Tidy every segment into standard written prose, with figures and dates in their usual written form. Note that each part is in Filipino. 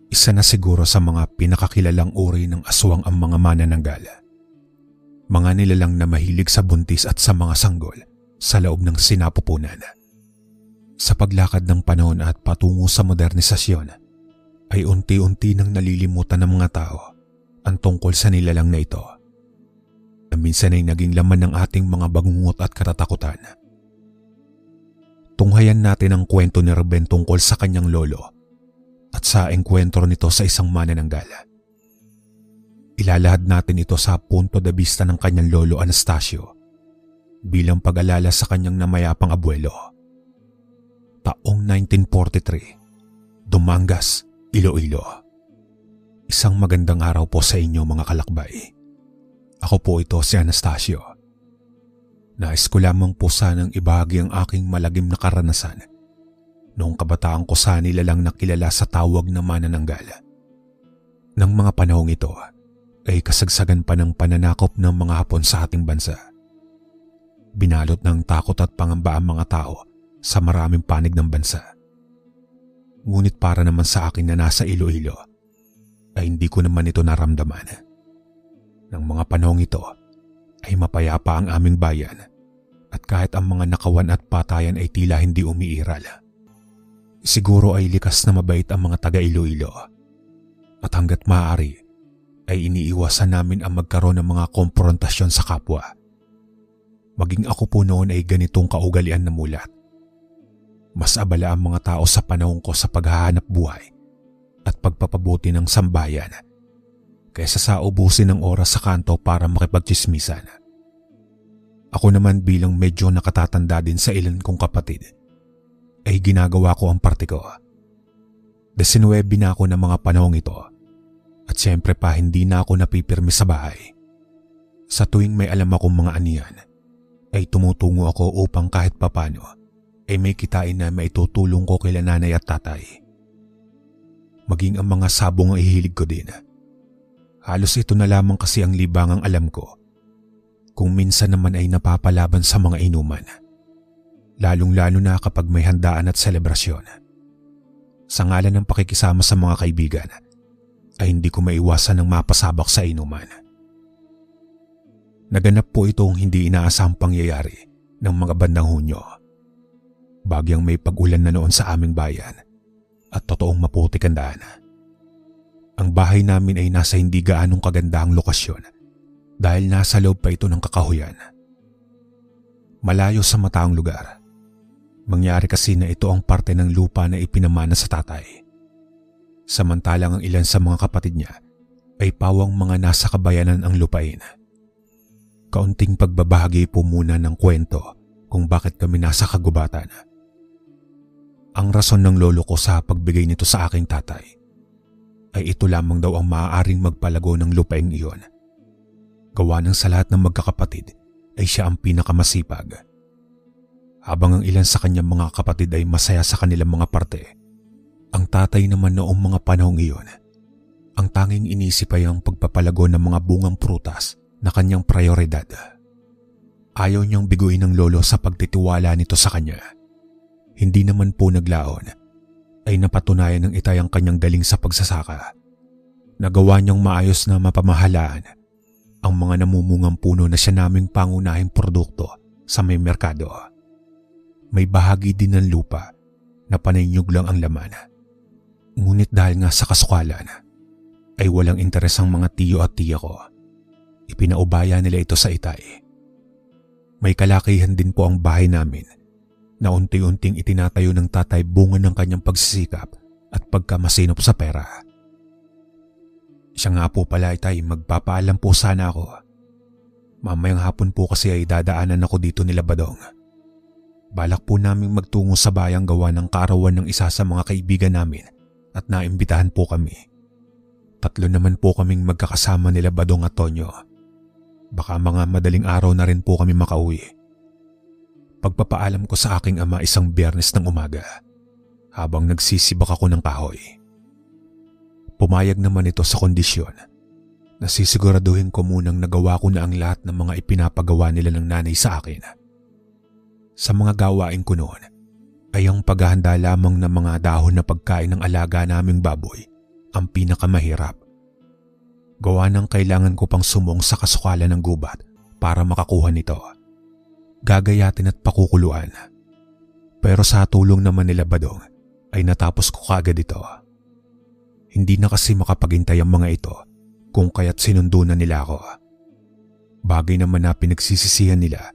Isa na siguro sa mga pinakakilalang uri ng aswang ang mga manananggala. Mga nilalang na mahilig sa buntis at sa mga sanggol sa loob ng sinapupunan. Sa paglakad ng panahon at patungo sa modernisasyon, ay unti-unti nang nalilimutan ng mga tao ang tungkol sa nilalang na ito, na minsan ay naging laman ng ating mga bagungot at katatakutan. Tunghayan natin ang kwento ni Ruben tungkol sa kanyang lolo at sa engkwentro nito sa isang manananggala. Ilalahad natin ito sa punto de vista ng kanyang lolo Anastasio bilang pag-alala sa kanyang namayapang abuelo. Taong 1943, Dumangas, Iloilo. Isang magandang araw po sa inyo mga kalakbay. Ako po ito si Anastasio. Nais ko lamang po sanang ibahagi ang aking malagim na karanasan noong kabataan ko sa nilalang nakilala sa tawag na manananggala. Nang mga panahong ito ay kasagsagan pa ng pananakop ng mga Hapon sa ating bansa. Binalot ng takot at pangamba ang mga tao sa maraming panig ng bansa. Ngunit para naman sa akin na nasa Iloilo ay hindi ko naman ito naramdaman. Nang mga panahong ito ay mapayapa ang aming bayan at kahit ang mga nakawan at patayan ay tila hindi umiiral. Siguro ay likas na mabait ang mga taga Iloilo at hanggat maaari ay iniiwasan namin ang magkaroon ng mga komprontasyon sa kapwa. Maging ako po noon ay ganitong kaugalian na mulat. Mas abala ang mga tao sa panahon ko sa paghahanap buhay at pagpapabuti ng sambayan kaysa sa ubusin ng oras sa kanto para makipagtsismisan. Ako naman bilang medyo nakatatanda din sa ilan kong kapatid ay ginagawa ko ang parte ko. 19 na ako ng mga panahong ito at siyempre pa hindi na ako napipirmi sa bahay. Sa tuwing may alam akong mga aniyan ay tumutungo ako upang kahit papano ay may kitain na maitutulong ko kila nanay at tatay. Maging ang mga sabong ang ihilig ko din. Halos ito na lamang kasi ang libangang alam ko. Kung minsan naman ay napapalaban sa mga inuman. Lalong-lalo na kapag may handaan at selebrasyon. Sa ngalan ng pakikisama sa mga kaibigan, ay hindi ko maiwasan ng mapasabak sa inuman. Naganap po itong hindi inaasahang pangyayari ng mga bandang Hunyo. Bagyang may pag-ulan na noon sa aming bayan at totoong maputik ang daan. Ang bahay namin ay nasa hindi gaanong kagandahang lokasyon dahil nasa loob pa ito ng kakahuyan. Malayo sa mataong lugar. Mangyari kasi na ito ang parte ng lupa na ipinamana sa tatay. Samantalang ang ilan sa mga kapatid niya ay pawang mga nasa kabayanan ang lupain. Kaunting pagbabahagi po muna ng kwento kung bakit kami nasa kagubatan. Ang rason ng lolo ko sa pagbigay nito sa aking tatay ay ito lamang daw ang maaaring magpalago ng lupaing iyon. Gawa ng sa lahat ng magkakapatid ay siya ang pinakamasipag. Habang ang ilan sa kanyang mga kapatid ay masaya sa kanilang mga parte, ang tatay naman noong mga panahong iyon, ang tanging inisip ay ang pagpapalago ng mga bungang prutas na kanyang prioridad. Ayaw niyang biguin ng lolo sa pagtitiwala nito sa kanya. Hindi naman po naglaon ay napatunayan ng itay ang kanyang galing sa pagsasaka. Nagawa niyang maayos na mapamahalaan ang mga namumungang puno na siya naming pangunahing produkto sa may merkado. May bahagi din ng lupa na paninyog lang ang laman. Ngunit dahil nga sa kasukalan ay walang interes ang mga tiyo at tiya ko. Ipinaubaya nila ito sa itay. May kalakihan din po ang bahay namin na unti-unting itinatayo ng tatay bunga ng kanyang pagsisikap at pagkamasinop sa pera. Siya nga po pala itay, magpapaalam po sana ako. Mamayang hapon po kasi ay dadaanan ako dito nila Badong. Balak po naming magtungo sa bayang gawa ng kaarawan ng isa sa mga kaibigan namin at naimbitahan po kami. 3 naman po kaming magkakasama nila Badong at Tonyo. Baka mga madaling araw na rin po kami makauwi. Pagpapaalam ko sa aking ama isang Biyernes ng umaga habang nagsisibak ako ng kahoy. Pumayag naman ito sa kondisyon na sisiguraduhin ko munang nagawa ko na ang lahat ng mga ipinapagawa nila ng nanay sa akin. Sa mga gawain ko noon ay ang paghahanda lamang ng mga dahon na pagkain ng alaga naming baboy ang pinakamahirap. Gawa ng kailangan ko pang sumong sa kasukalan ng gubat para makakuha nito. Gagayatin at pakukuluan. Pero sa tulong naman nila Badong ay natapos ko kaagad ito. Hindi na kasi makapaghintay ang mga ito kung kaya't sinundo na nila ako. Bagay naman na pinagsisisihan nila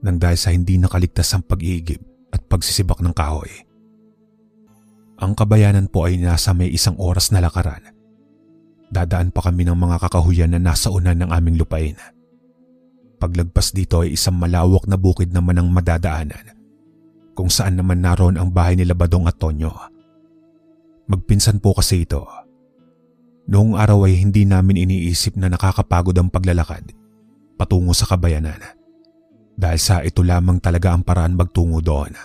nang dahil sa hindi nakaligtas ang pag-iigib at pagsisibak ng kahoy. Ang kabayanan po ay nasa may 1 oras na lakaran. Dadaan pa kami ng mga kakahuyan na nasa unan ng aming lupain. Paglagpas dito ay isang malawak na bukid naman ang madadaanan, kung saan naman naroon ang bahay nila Badong at Tonyo. Magpinsan po kasi ito. Noong araw ay hindi namin iniisip na nakakapagod ang paglalakad patungo sa kabayanan, dahil sa ito lamang talaga ang paraan magtungo doon.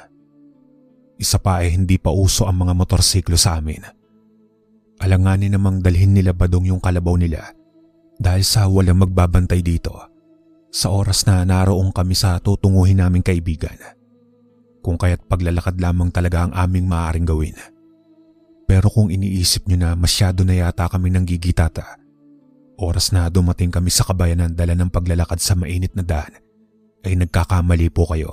Isa pa ay hindi pa uso ang mga motorsiklo sa amin. Alanganin namang dalhin nila Badong yung kalabaw nila dahil sa walang magbabantay dito sa oras na naroong kami sa tutunguhin naming kaibigan. Kung kaya't paglalakad lamang talaga ang aming maaaring gawin. Pero kung iniisip nyo na masyado na yata kami nanggigitata, oras na dumating kami sa kabayanan dala ng paglalakad sa mainit na daan, ay nagkakamali po kayo.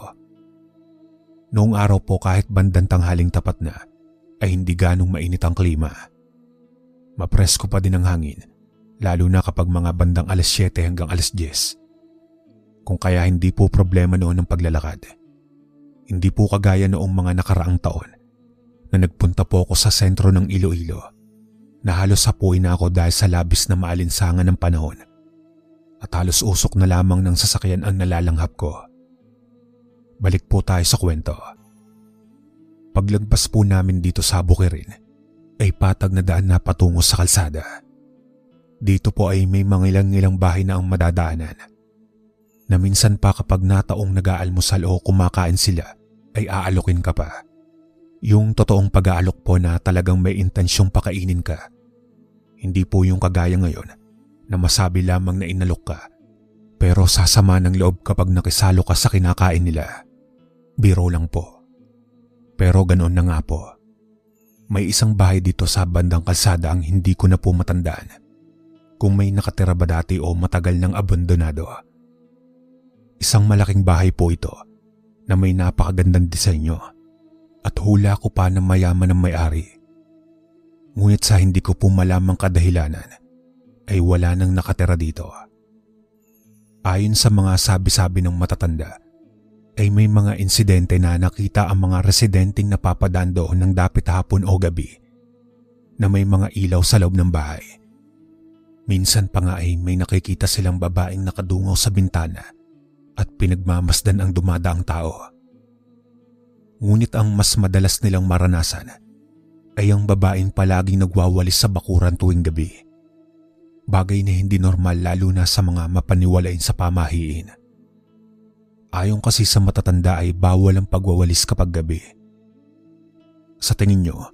Noong araw po kahit bandang tanghaling tapat na, ay hindi ganong mainit ang klima. Mapresko pa din ang hangin, lalo na kapag mga bandang 7:00 hanggang 10:00. Kung kaya hindi po problema noon ang paglalakad. Hindi po kagaya noong mga nakaraang taon na nagpunta po ako sa sentro ng Iloilo na halos hapuin na ako dahil sa labis na maalinsangan ng panahon at halos usok na lamang ng sasakyan ang nalalanghap ko. Balik po tayo sa kwento. Paglagpas po namin dito sa Bukirin ay patag na daan na patungo sa kalsada. Dito po ay may mga ilang bahay na ang madadaanan, na minsan pa kapag nataong nag-aalmusal o kumakain sila ay aalokin ka pa. Yung totoong pag-aalok po na talagang may intensyong pakainin ka. Hindi po yung kagaya ngayon na masabi lamang na inalok ka pero sasama ng loob kapag nakisalo ka sa kinakain nila. Biro lang po. Pero ganoon na nga po. May isang bahay dito sa bandang kalsada ang hindi ko na po matandaan kung may nakatira ba dati o matagal nang abandonado. Isang malaking bahay po ito na may napakagandang disenyo at hula ko pa na mayaman ang may-ari. Ngunit sa hindi ko po malamang kadahilanan ay wala nang nakatira dito. Ayon sa mga sabi-sabi ng matatanda ay may mga insidente na nakita ang mga residenteng napapadaan doon ng dapit hapon o gabi na may mga ilaw sa loob ng bahay. Minsan pa nga ay may nakikita silang babaeng nakadungaw sa bintana at pinagmamasdan ang dumadaang tao. Ngunit ang mas madalas nilang maranasan ay ang babaeng palaging nagwawalis sa bakuran tuwing gabi. Bagay na hindi normal lalo na sa mga mapaniwalain sa pamahiin. Ayon kasi sa matatanda ay bawal ang pagwawalis kapag gabi. Sa tingin nyo,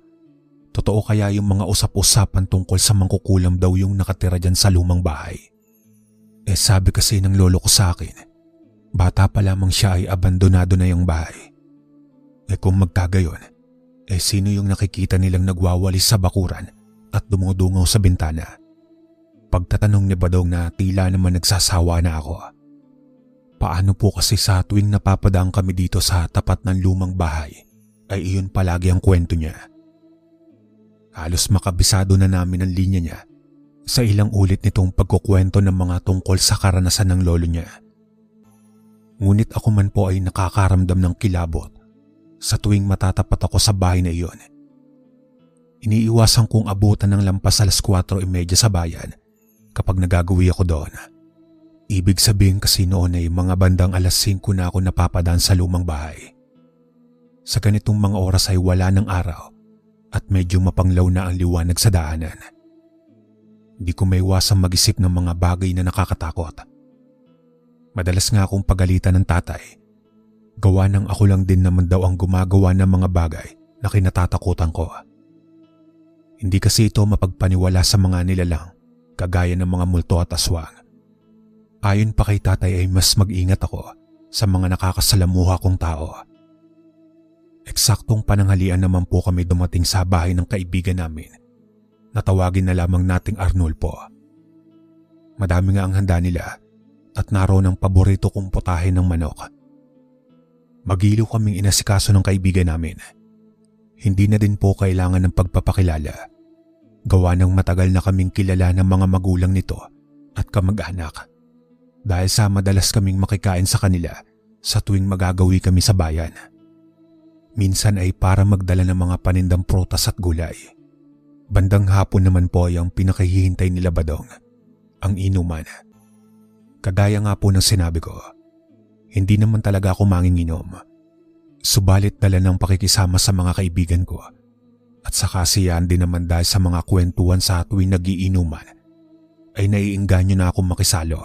totoo kaya yung mga usap-usapan tungkol sa mangkukulam daw yung nakatira dyan sa lumang bahay? Sabi kasi ng lolo ko sa akin, bata pa lamang siya ay abandonado na yung bahay. Kung magkagayon, sino yung nakikita nilang nagwawalis sa bakuran at dumudungaw sa bintana? Pagtatanong ni Badong na tila naman nagsasawa na ako. Paano po kasi sa tuwing napapadaan kami dito sa tapat ng lumang bahay ay iyon palagi ang kwento niya. Halos makabisado na namin ang linya niya sa ilang ulit nitong pagkukwento ng mga tungkol sa karanasan ng lolo niya. Ngunit ako man po ay nakakaramdam ng kilabot sa tuwing matatapat ako sa bahay na iyon. Iniiwasan kong abutan ng lampas 4:30 sa bayan kapag nagagawi ako doon. Ibig sabihin kasi noon ay mga bandang 5:00 na ako napapadaan sa lumang bahay. Sa ganitong mga oras ay wala ng araw at medyo mapanglaw na ang liwanag sa daanan. Di ko maiwasang mag-isip ng mga bagay na nakakatakot. Madalas nga akong pagalitan ng tatay. Gawa ng ako lang din naman daw ang gumagawa ng mga bagay na kinatatakutan ko. Hindi kasi ito mapagpaniwala sa mga nilalang kagaya ng mga multo at aswang. Ayon pa kay tatay ay mas mag-ingat ako sa mga nakakasalamuha kong tao. Eksaktong pananghalian naman po kami dumating sa bahay ng kaibigan namin Natawagin na lamang nating Arnulfo. Madami nga ang handa nila at naroon ang paborito kong putahe ng manok. Magiliw kaming inasikaso ng kaibigan namin. Hindi na din po kailangan ng pagpapakilala. Gawa ng matagal na kaming kilala ng mga magulang nito at kamag-anak. Dahil sa madalas kaming makikain sa kanila sa tuwing magagawi kami sa bayan. Minsan ay para magdala ng mga panindang prutas at gulay. Bandang hapon naman po ay ang pinakahihintay nila Badong, ang inuman. Kagaya nga po ng sinabi ko, hindi naman talaga ako manginginom. Subalit dala ng pakikisama sa mga kaibigan ko at sa kasiyahan din naman dahil sa mga kwentuhan sa tuwing nagiinuman ay naiinganyo na akong makisalo.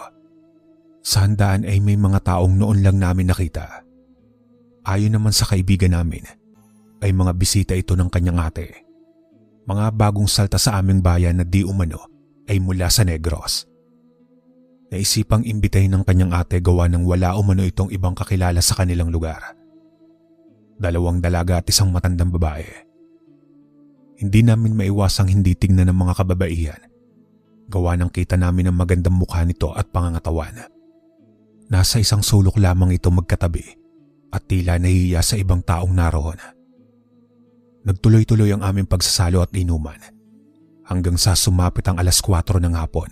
Sa handaan ay may mga taong noon lang namin nakita. Ayon naman sa kaibigan namin ay mga bisita ito ng kanyang ate. Mga bagong salta sa aming bayan na di umano ay mula sa Negros. Naisipang imbitahin ng kanyang ate gawa ng wala umano itong ibang kakilala sa kanilang lugar. 2 dalaga at 1 matandang babae. Hindi namin maiwasang hindi tignan ng mga kababaihan. Gawa ng kita namin ang magandang mukha nito at pangangatawan. Nasa isang sulok lamang ito magkatabi at tila nahihiya sa ibang taong naroon. Nagtuloy-tuloy ang aming pagsasalo at inuman hanggang sa sumapit ang 4:00 ng hapon.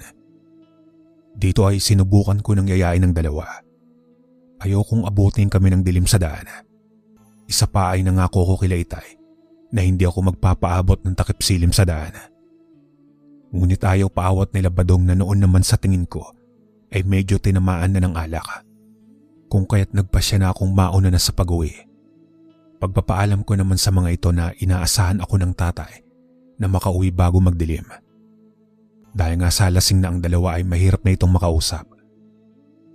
Dito ay sinubukan ko ng yayain ng 2. Ayokong abutin kami ng dilim sa daan. Isa pa ay nangako ko kila Itay na hindi ako magpapaabot ng takip silim sa daan. Ngunit ayaw paawat nila Badong na noon naman sa tingin ko ay medyo tinamaan na ng alak. Kung kaya't nagpasya na akong mauna na sa pag-uwi. Pagpapaalam ko naman sa mga ito na inaasahan ako ng tatay na makauwi bago magdilim. Dahil nga sa lasing na ang 2 ay mahirap na itong makausap.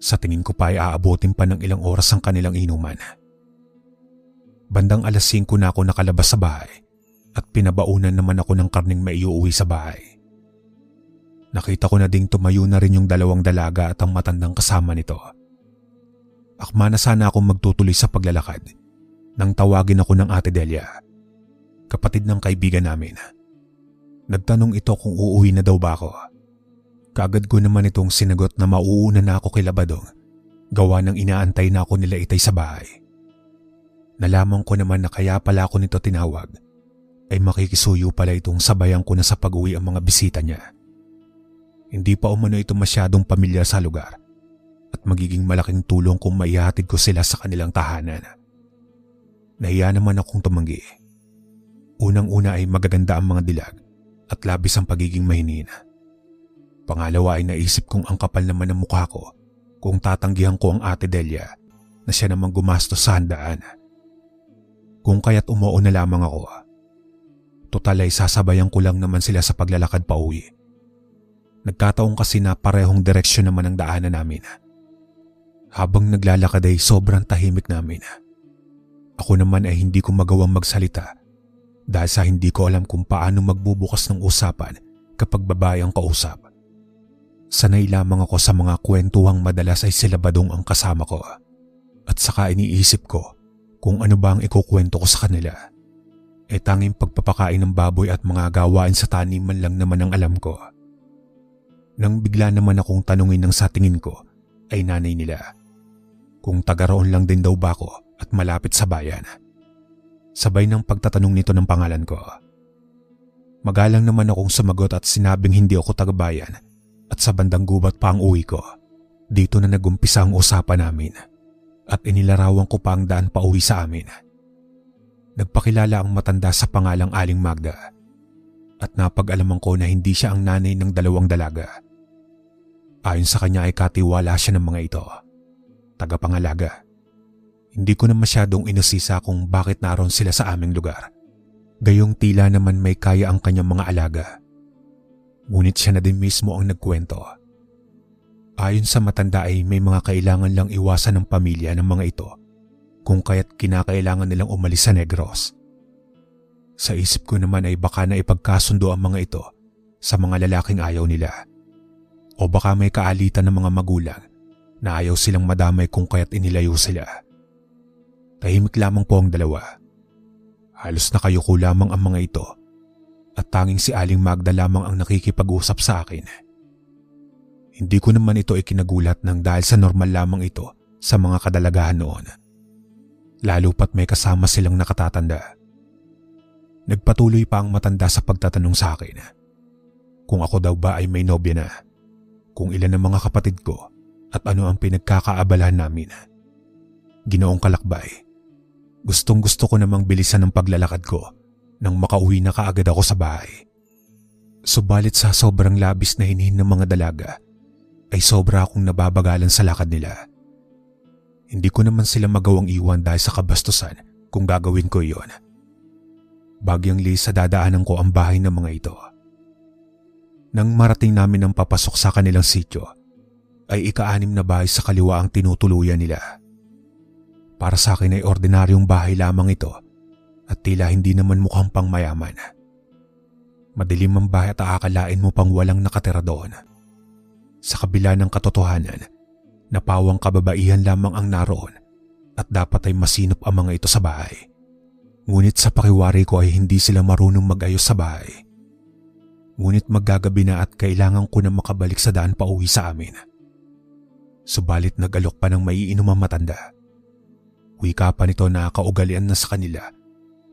Sa tingin ko pa ay aabutin pa ng ilang oras ang kanilang inuman. Bandang 5:00 na ako nakalabas sa bahay at pinabaunan naman ako ng karning maiuwi sa bahay. Nakita ko na ding tumayo na rin yung 2 dalaga at ang matandang kasama nito. Akma na sana akong magtutuloy sa paglalakad nang tawagin ako ng Ate Delia, kapatid ng kaibigan namin. Nagtanong ito kung uuwi na daw ba ako. Kaagad ko naman itong sinagot na mauuna na ako kila Badong, gawa ng inaantay na ako nila Itay sa bahay. Nalaman ko naman na kaya pala ako nito tinawag ay makikisuyo pala itong sabayan ko na sa pag-uwi ang mga bisita niya. Hindi pa umano ito masyadong pamilyar sa lugar at magiging malaking tulong kung maihatid ko sila sa kanilang tahanan. Nahiya naman akong tumanggi. Unang-una ay magaganda ang mga dilag at labis ang pagiging mahinin. Pangalawa ay naisip kong ang kapal naman ng mukha ko kung tatanggihan ko ang Ate Delia na siya namang gumastos sa handaan. Kung kaya't umuo na lamang ako. Total ay sasabayan ko lang naman sila sa paglalakad pa uwi. Nagkataon kasi na parehong direksyon naman ang daanan namin. Habang naglalakad ay sobrang tahimik namin. Ako naman ay hindi ko magawang magsalita dahil sa hindi ko alam kung paano magbubukas ng usapan kapag babae ang kausap. Sanay lamang ako sa mga kwentuhang madalas ay sila Badong ang kasama ko. At saka iniisip ko kung ano ba ang ikukwento ko sa kanila. Tanging pagpapakain ng baboy at mga gawain sa taniman lang naman ang alam ko. Nang bigla naman akong tanungin ng sa tingin ko ay nanay nila. Kung taga roon lang din daw ba ako at malapit sa bayan. Sabay ng pagtatanong nito ng pangalan ko. Magalang naman akong sumagot at sinabing hindi ako taga-bayan at sa bandang gubat pa ang uwi ko. Dito na nagumpisa ang usapan namin at inilarawan ko pa ang daan pa uwi sa amin. Nagpakilala ang matanda sa pangalang Aling Magda at napag-alaman ko na hindi siya ang nanay ng 2 dalaga. Ayon sa kanya ay katiwala siya ng mga ito. Tagapangalaga. Hindi ko na masyadong inusisa kung bakit naroon sila sa aming lugar. Gayong tila naman may kaya ang kanyang mga alaga. Ngunit siya na din mismo ang nagkwento. Ayon sa matanda ay may mga kailangan lang iwasan ng pamilya ng mga ito kung kaya't kinakailangan nilang umalis sa Negros. Sa isip ko naman ay baka na ipagkasundo ang mga ito sa mga lalaking ayaw nila. O baka may kaalitan ng mga magulang na ayaw silang madamay kung kaya't inilayo sila. Tahimik lamang po ang 2. Halos nakayuko lamang ang mga ito at tanging si Aling Magda lamang ang nakikipag-usap sa akin. Hindi ko naman ito ikinagulat nang dahil sa normal lamang ito sa mga kadalagahan noon. Lalo pat may kasama silang nakatatanda. Nagpatuloy pa ang matanda sa pagtatanong sa akin kung ako daw ba ay may nobya na, kung ilan ang mga kapatid ko at ano ang pinagkakaabalahan namin. Ginoong Kalakbay, gustong-gusto ko namang bilisan ang paglalakad ko nang makauwi na kaagad ako sa bahay. Subalit sa sobrang labis na hinhin ng mga dalaga, ay sobra akong nababagalan sa lakad nila. Hindi ko naman sila magawang iwan dahil sa kabastusan kung gagawin ko iyon. Bagyang lihis sa dadaanan ko ang bahay ng mga ito. Nang marating namin ang papasok sa kanilang sityo, ay ika-6 na bahay sa kaliwa ang tinutuluyan nila. Para sa akin ay ordinaryong bahay lamang ito at tila hindi naman mukhang pang mayaman. Madilim ang bahay at aakalain mo pang walang nakatira doon. Sa kabila ng katotohanan, napawang kababaihan lamang ang naroon at dapat ay masinop ang mga ito sa bahay. Ngunit sa pakiwari ko ay hindi sila marunong mag-ayos sa bahay. Ngunit maggagabi na at kailangan ko na makabalik sa daan pa uwi sa amin. Subalit nag-alok pa ng maiinom ang matanda. Wika pa nito na kaugalian na sa kanila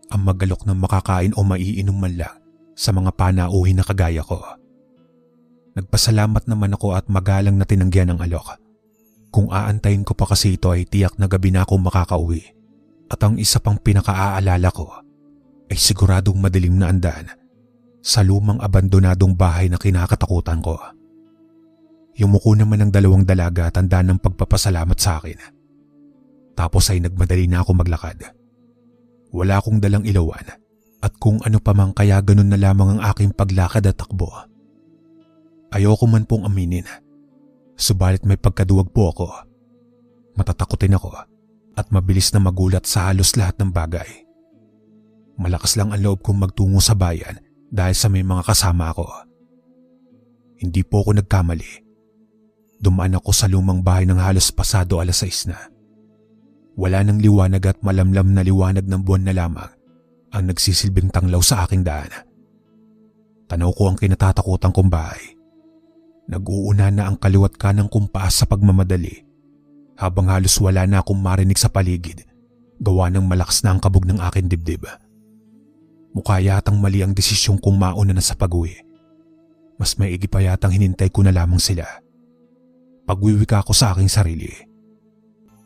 ang mag-alok ng makakain o maiinom man lang sa mga panauhin na kagaya ko. Nagpasalamat naman ako at magalang na tinanggihan ang alok. Kung aantayin ko pa kasi ito ay tiyak na gabi na ako makakauwi. At ang isa pang pinakaaalala ko ay siguradong madilim na andan sa lumang abandonadong bahay na kinakatakutan ko. Yumuko naman ang 2 dalaga at tanda ng pagpapasalamat sa akin. Tapos ay nagmadali na ako maglakad. Wala akong dalang ilawan at kung ano pa man kaya ganun na lamang ang aking paglakad at takbo. Ayoko man pong aminin, subalit may pagkaduwag po ako. Matatakutin ako at mabilis na magulat sa halos lahat ng bagay. Malakas lang ang loob kong magtungo sa bayan dahil sa may mga kasama ako. Hindi po ako nagkamali. Dumaan ako sa lumang bahay ng halos pasado 6:00 na. Wala nang liwanag at malamlam na liwanag ng buwan na lamang ang nagsisilbing tanglaw sa aking daan. Tanaw ko ang kinatatakutan kong bahay. Nag-uuna na ang kaliwat kanang kumpas sa pagmamadali habang halos wala na akong marinig sa paligid gawa ng malakas na ang kabog ng aking dibdib. Mukha yatang mali ang desisyong kong mauna na sa pag-uwi. Mas maigi pa yatang hinintay ko na lamang sila. Pagwiwika ko sa aking sarili.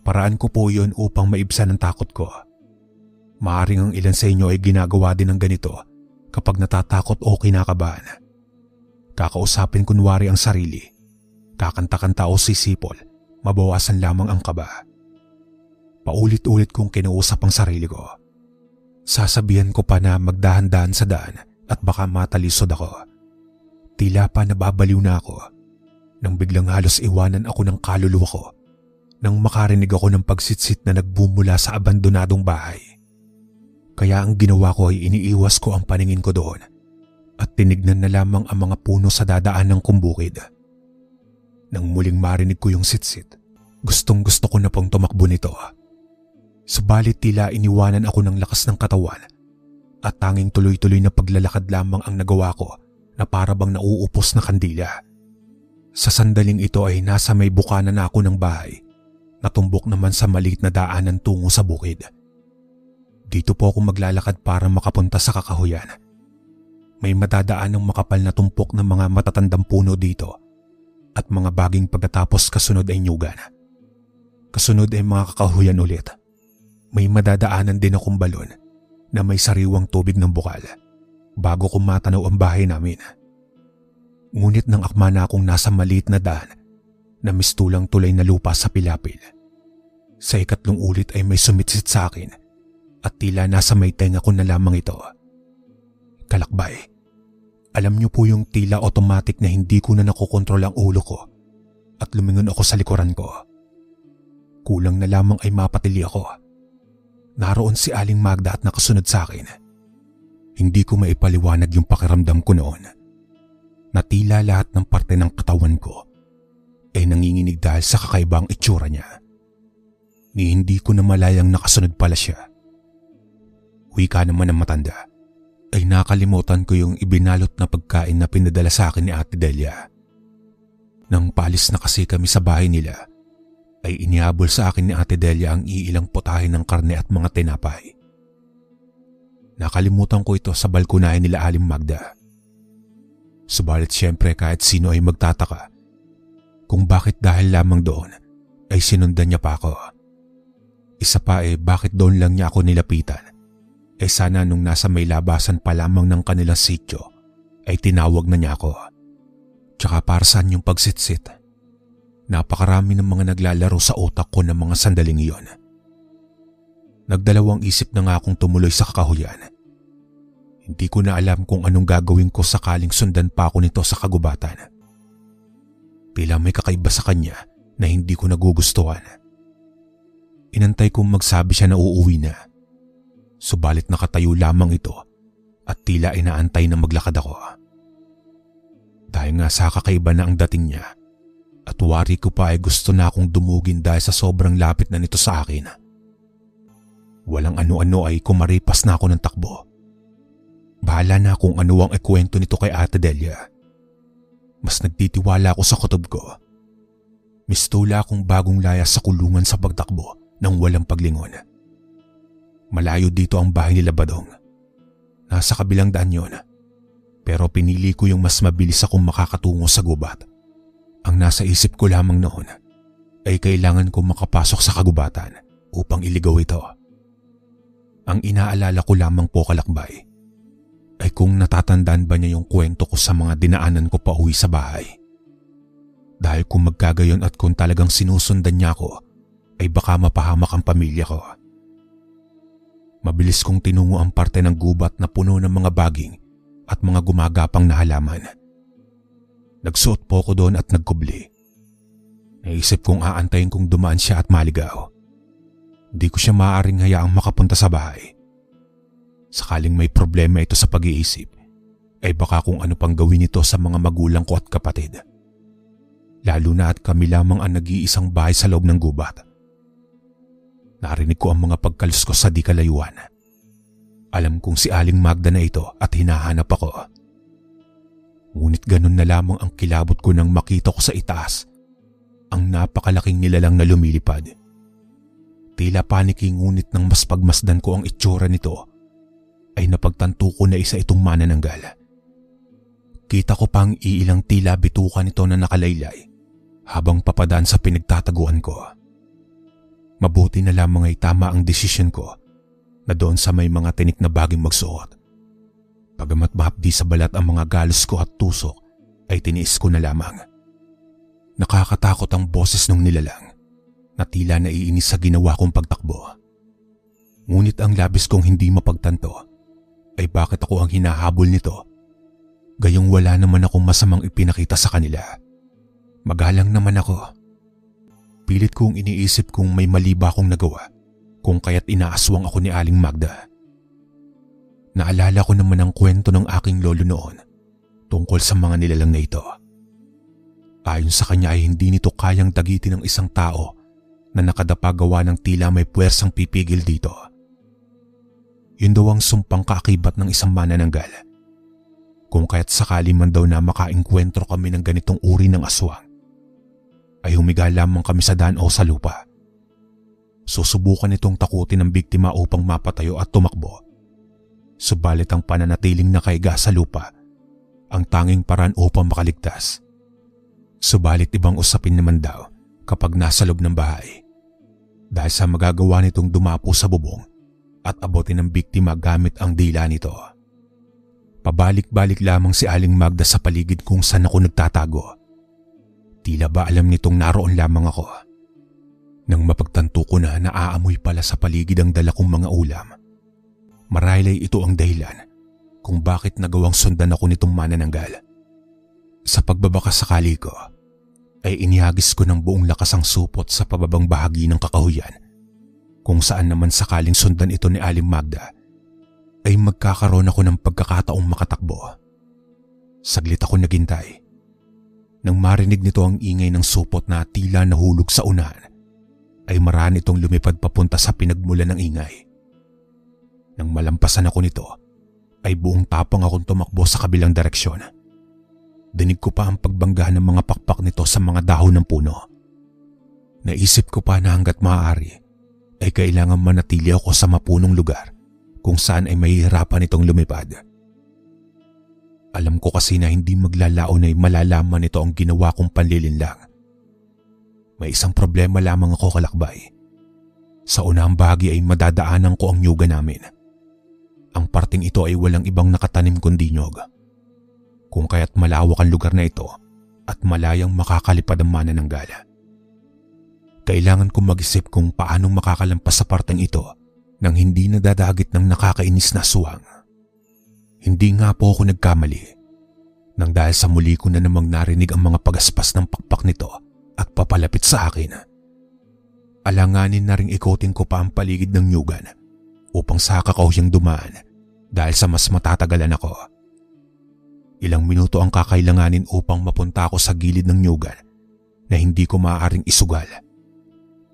Paraan ko po yun upang maibsan ang takot ko. Maaring ang ilan sa inyo ay ginagawa din ng ganito kapag natatakot o kinakabahan. Kakausapin kunwari ang sarili, kakanta-kanta o sisipol, mabawasan lamang ang kaba. Paulit-ulit kong kinausap ang sarili ko. Sasabihan ko pa na magdahan-dahan sa daan at baka matalisod ako. Tila pa nababaliw na ako nang biglang halos iwanan ako ng kaluluwa ko nang makarinig ako ng pagsitsit na nagbumula sa abandonadong bahay. Kaya ang ginawa ko ay iniiwas ko ang paningin ko doon at tinignan na lamang ang mga puno sa dadaanan kong bukid. Nang muling marinig ko yung sitsit, gustong-gusto ko na pong tumakbo nito. Subalit tila iniwanan ako ng lakas ng katawan at tanging tuloy-tuloy na paglalakad lamang ang nagawa ko na para bang nauupos na kandila. Sa sandaling ito ay nasa may bukana na ako ng bahay, natumbok naman sa maliit na daanan tungo sa bukid. Dito po ako maglalakad para makapunta sa kakahuyan. May madadaan ng makapal na tumpok ng mga matatandang puno dito at mga baging pagkatapos kasunod ay nyugan. Kasunod ay mga kakahuyan ulit. May madadaanan din akong balon na may sariwang tubig ng bukal bago ko matanaw ang bahay namin. Ngunit nang akma na akong nasa maliit na daan na mistulang tulay na lupa sa pilapil, sa 3 ulit ay may sumitsit sa akin at tila nasa may tenga ko na lamang ito. Kalakbay, alam niyo po yung tila automatic na hindi ko na nakokontrol ang ulo ko at lumingon ako sa likuran ko. Kulang na lamang ay mapatili ako. Naroon si Aling Magda at nakasunod sa akin. Hindi ko maipaliwanag yung pakiramdam ko noon na tila lahat ng parte ng katawan ko ay nanginginig dahil sa kakaibang itsura niya. Ni hindi ko na malayang nakasunod pala siya. Wika naman ang matanda. ay nakalimutan ko yung ibinalot na pagkain na pinadala sa akin ni Ate Delia. Nang paalis na kasi kami sa bahay nila, ay inihabol sa akin ni Ate Delia ang iilang putahe ng karne at mga tinapay. Nakalimutan ko ito sa balkonahe nila Aling Magda. Subalit siyempre kahit sino ay magtataka kung bakit dahil lamang doon ay sinundan niya pa ako. Isa pa bakit doon lang niya ako nilapitan. Sana nung nasa may labasan pa lamang ng kanilang sityo ay tinawag na niya ako. Tsaka para saan yung pagsitsit? Napakarami ng mga naglalaro sa utak ko ng mga sandaling iyon. Nagdalawang isip na nga akong tumuloy sa kakahuyan. Hindi ko na alam kung anong gagawin ko sakaling sundan pa ako nito sa kagubatan. Tila may kakaiba sa kanya na hindi ko nagugustuhan. Inantay kong magsabi siya na uuwi na. Subalit nakatayo lamang ito at tila inaantay na maglakad ako. Dahil nga sa kakaiba na ang dating niya at wari ko pa ay gusto na akong dumugin dahil sa sobrang lapit na nito sa akin. Walang ano-ano ay kumaripas na ako ng takbo. Bahala na kung ano ang ikwento nito kay Ate Delia. Mas nagtitiwala ako sa kutob ko. Mistula akong bagong laya sa kulungan sa pagtakbo nang walang paglingon. Malayo dito ang bahay nila Badong. Nasa kabilang daan yun. Pero pinili ko yung mas mabilis akong makakatungo sa gubat. Ang nasa isip ko lamang noon ay kailangan kong makapasok sa kagubatan upang iligaw ito. Ang inaalala ko lamang po kalakbay ay kung natatandaan ba niya yung kwento ko sa mga dinaanan ko pa uwi sa bahay. Dahil kung magkagayon at kung talagang sinusundan niya ako, ay baka mapahamak ang pamilya ko. Mabilis kong tinungo ang parte ng gubat na puno ng mga baging at mga gumagapang na halaman. Nagsuot po ako doon at nagkubli. Naisip kong aantayin kong dumaan siya at maligaw. Di ko siya maaaring hayaang makapunta sa bahay. Sakaling may problema ito sa pag-iisip, ay baka kung ano pang gawin ito sa mga magulang ko at kapatid. Lalo na at kami lamang ang nag-iisang bahay sa loob ng gubat. Narinig ko ang mga pagkalos ko sa di kalayuan. Alam kong si Aling Magda na ito at hinahanap ako. Ngunit ganun na lamang ang kilabot ko nang makita ko sa itaas ang napakalaking nilalang na lumilipad. Tila paniki ngunit nang mas pagmasdan ko ang itsura nito, ay napagtanto ko na isa itong manananggal. Kita ko pang iilang tila bituka nito na nakalaylay habang papadaan sa pinagtataguan ko. Mabuti na lamang ay tama ang desisyon ko na doon sa may mga tinik na baging magsuot. Pagamat mahapdi sa balat ang mga galos ko at tusok, ay tiniis ko na lamang. Nakakatakot ang boses ng nilalang na tila naiinis sa ginawa kong pagtakbo. Ngunit ang labis kong hindi mapagtanto ay bakit ako ang hinahabol nito, gayong wala naman akong masamang ipinakita sa kanila. Magalang naman ako. Pilit kong iniisip kung may mali ba akong nagawa, kung kaya't inaaswang ako ni Aling Magda. Naalala ko naman ang kwento ng aking lolo noon tungkol sa mga nilalang na ito. Ayon sa kanya ay hindi nito kayang dagitin ng isang tao na nakadapa gawa ng tila may puwersang pipigil dito. Yun daw ang sumpang kaakibat ng isang manananggal. Kung kaya't sakali man daw na makaengkwentro kami ng ganitong uri ng aswang, ay humiga lamang kami sa daan o sa lupa. Susubukan itong takutin ng biktima upang mapatayo at tumakbo. Subalit ang pananatiling nakaiga sa lupa ang tanging paraan upang makaligtas. Subalit ibang usapin naman daw kapag nasa loob ng bahay, dahil sa magagawa nitong dumapo sa bubong at abutin ng biktima gamit ang dila nito. Pabalik-balik lamang si Aling Magda sa paligid kung saan ako nagtatago. Tila ba alam nitong naroon lamang ako. Nang mapagtanto ko na naaamoy pala sa paligid ang dala kong mga ulam, marahil ay ito ang dahilan kung bakit nagawang sundan ako nitong manananggal. Sa pagbabakasakali ko, ay inihagis ko ng buong lakas ang supot sa pababang bahagi ng kakahuyan, kung saan naman sakaling sundan ito ni Aling Magda, ay magkakaroon ako ng pagkakataong makatakbo. Saglit ako naghintay. Nang marinig nito ang ingay ng supot na tila nahulog sa unahan, ay maraan itong lumipad papunta sa pinagmulan ng ingay. Nang malampasan ako nito, ay buong tapang akong tumakbo sa kabilang direksyon. Dinig ko pa ang pagbangga ng mga pakpak nito sa mga dahon ng puno. Naisip ko pa na hanggat maaari ay kailangan manatili ako sa mapunong lugar kung saan ay mahihirapan itong lumipad. Alam ko kasi na hindi maglalaon ay malalaman nito ang ginawa kong panlilinlang. May isang problema lamang ako, kalakbay. Sa unang bahagi ay madadaanan ko ang nyuga namin. Ang parting ito ay walang ibang nakatanim kundi nyog. Kung kaya't malawak ang lugar na ito at malayang makakalipad ang manananggal. Kailangan kong mag-isip kung paanong makakalampas sa parteng ito nang hindi nadadagit ng nakakainis na aswang. Hindi nga po ako nagkamali nang dahil sa muli ko na namang narinig ang mga pagaspas ng pakpak nito at papalapit sa akin. Alanganin na ring ikotin ko pa ang paligid ng nyugan upang saka ko siyang dumaan dahil sa mas matatagalan ako. Ilang minuto ang kakailanganin upang mapunta ako sa gilid ng nyugan na hindi ko maaaring isugal.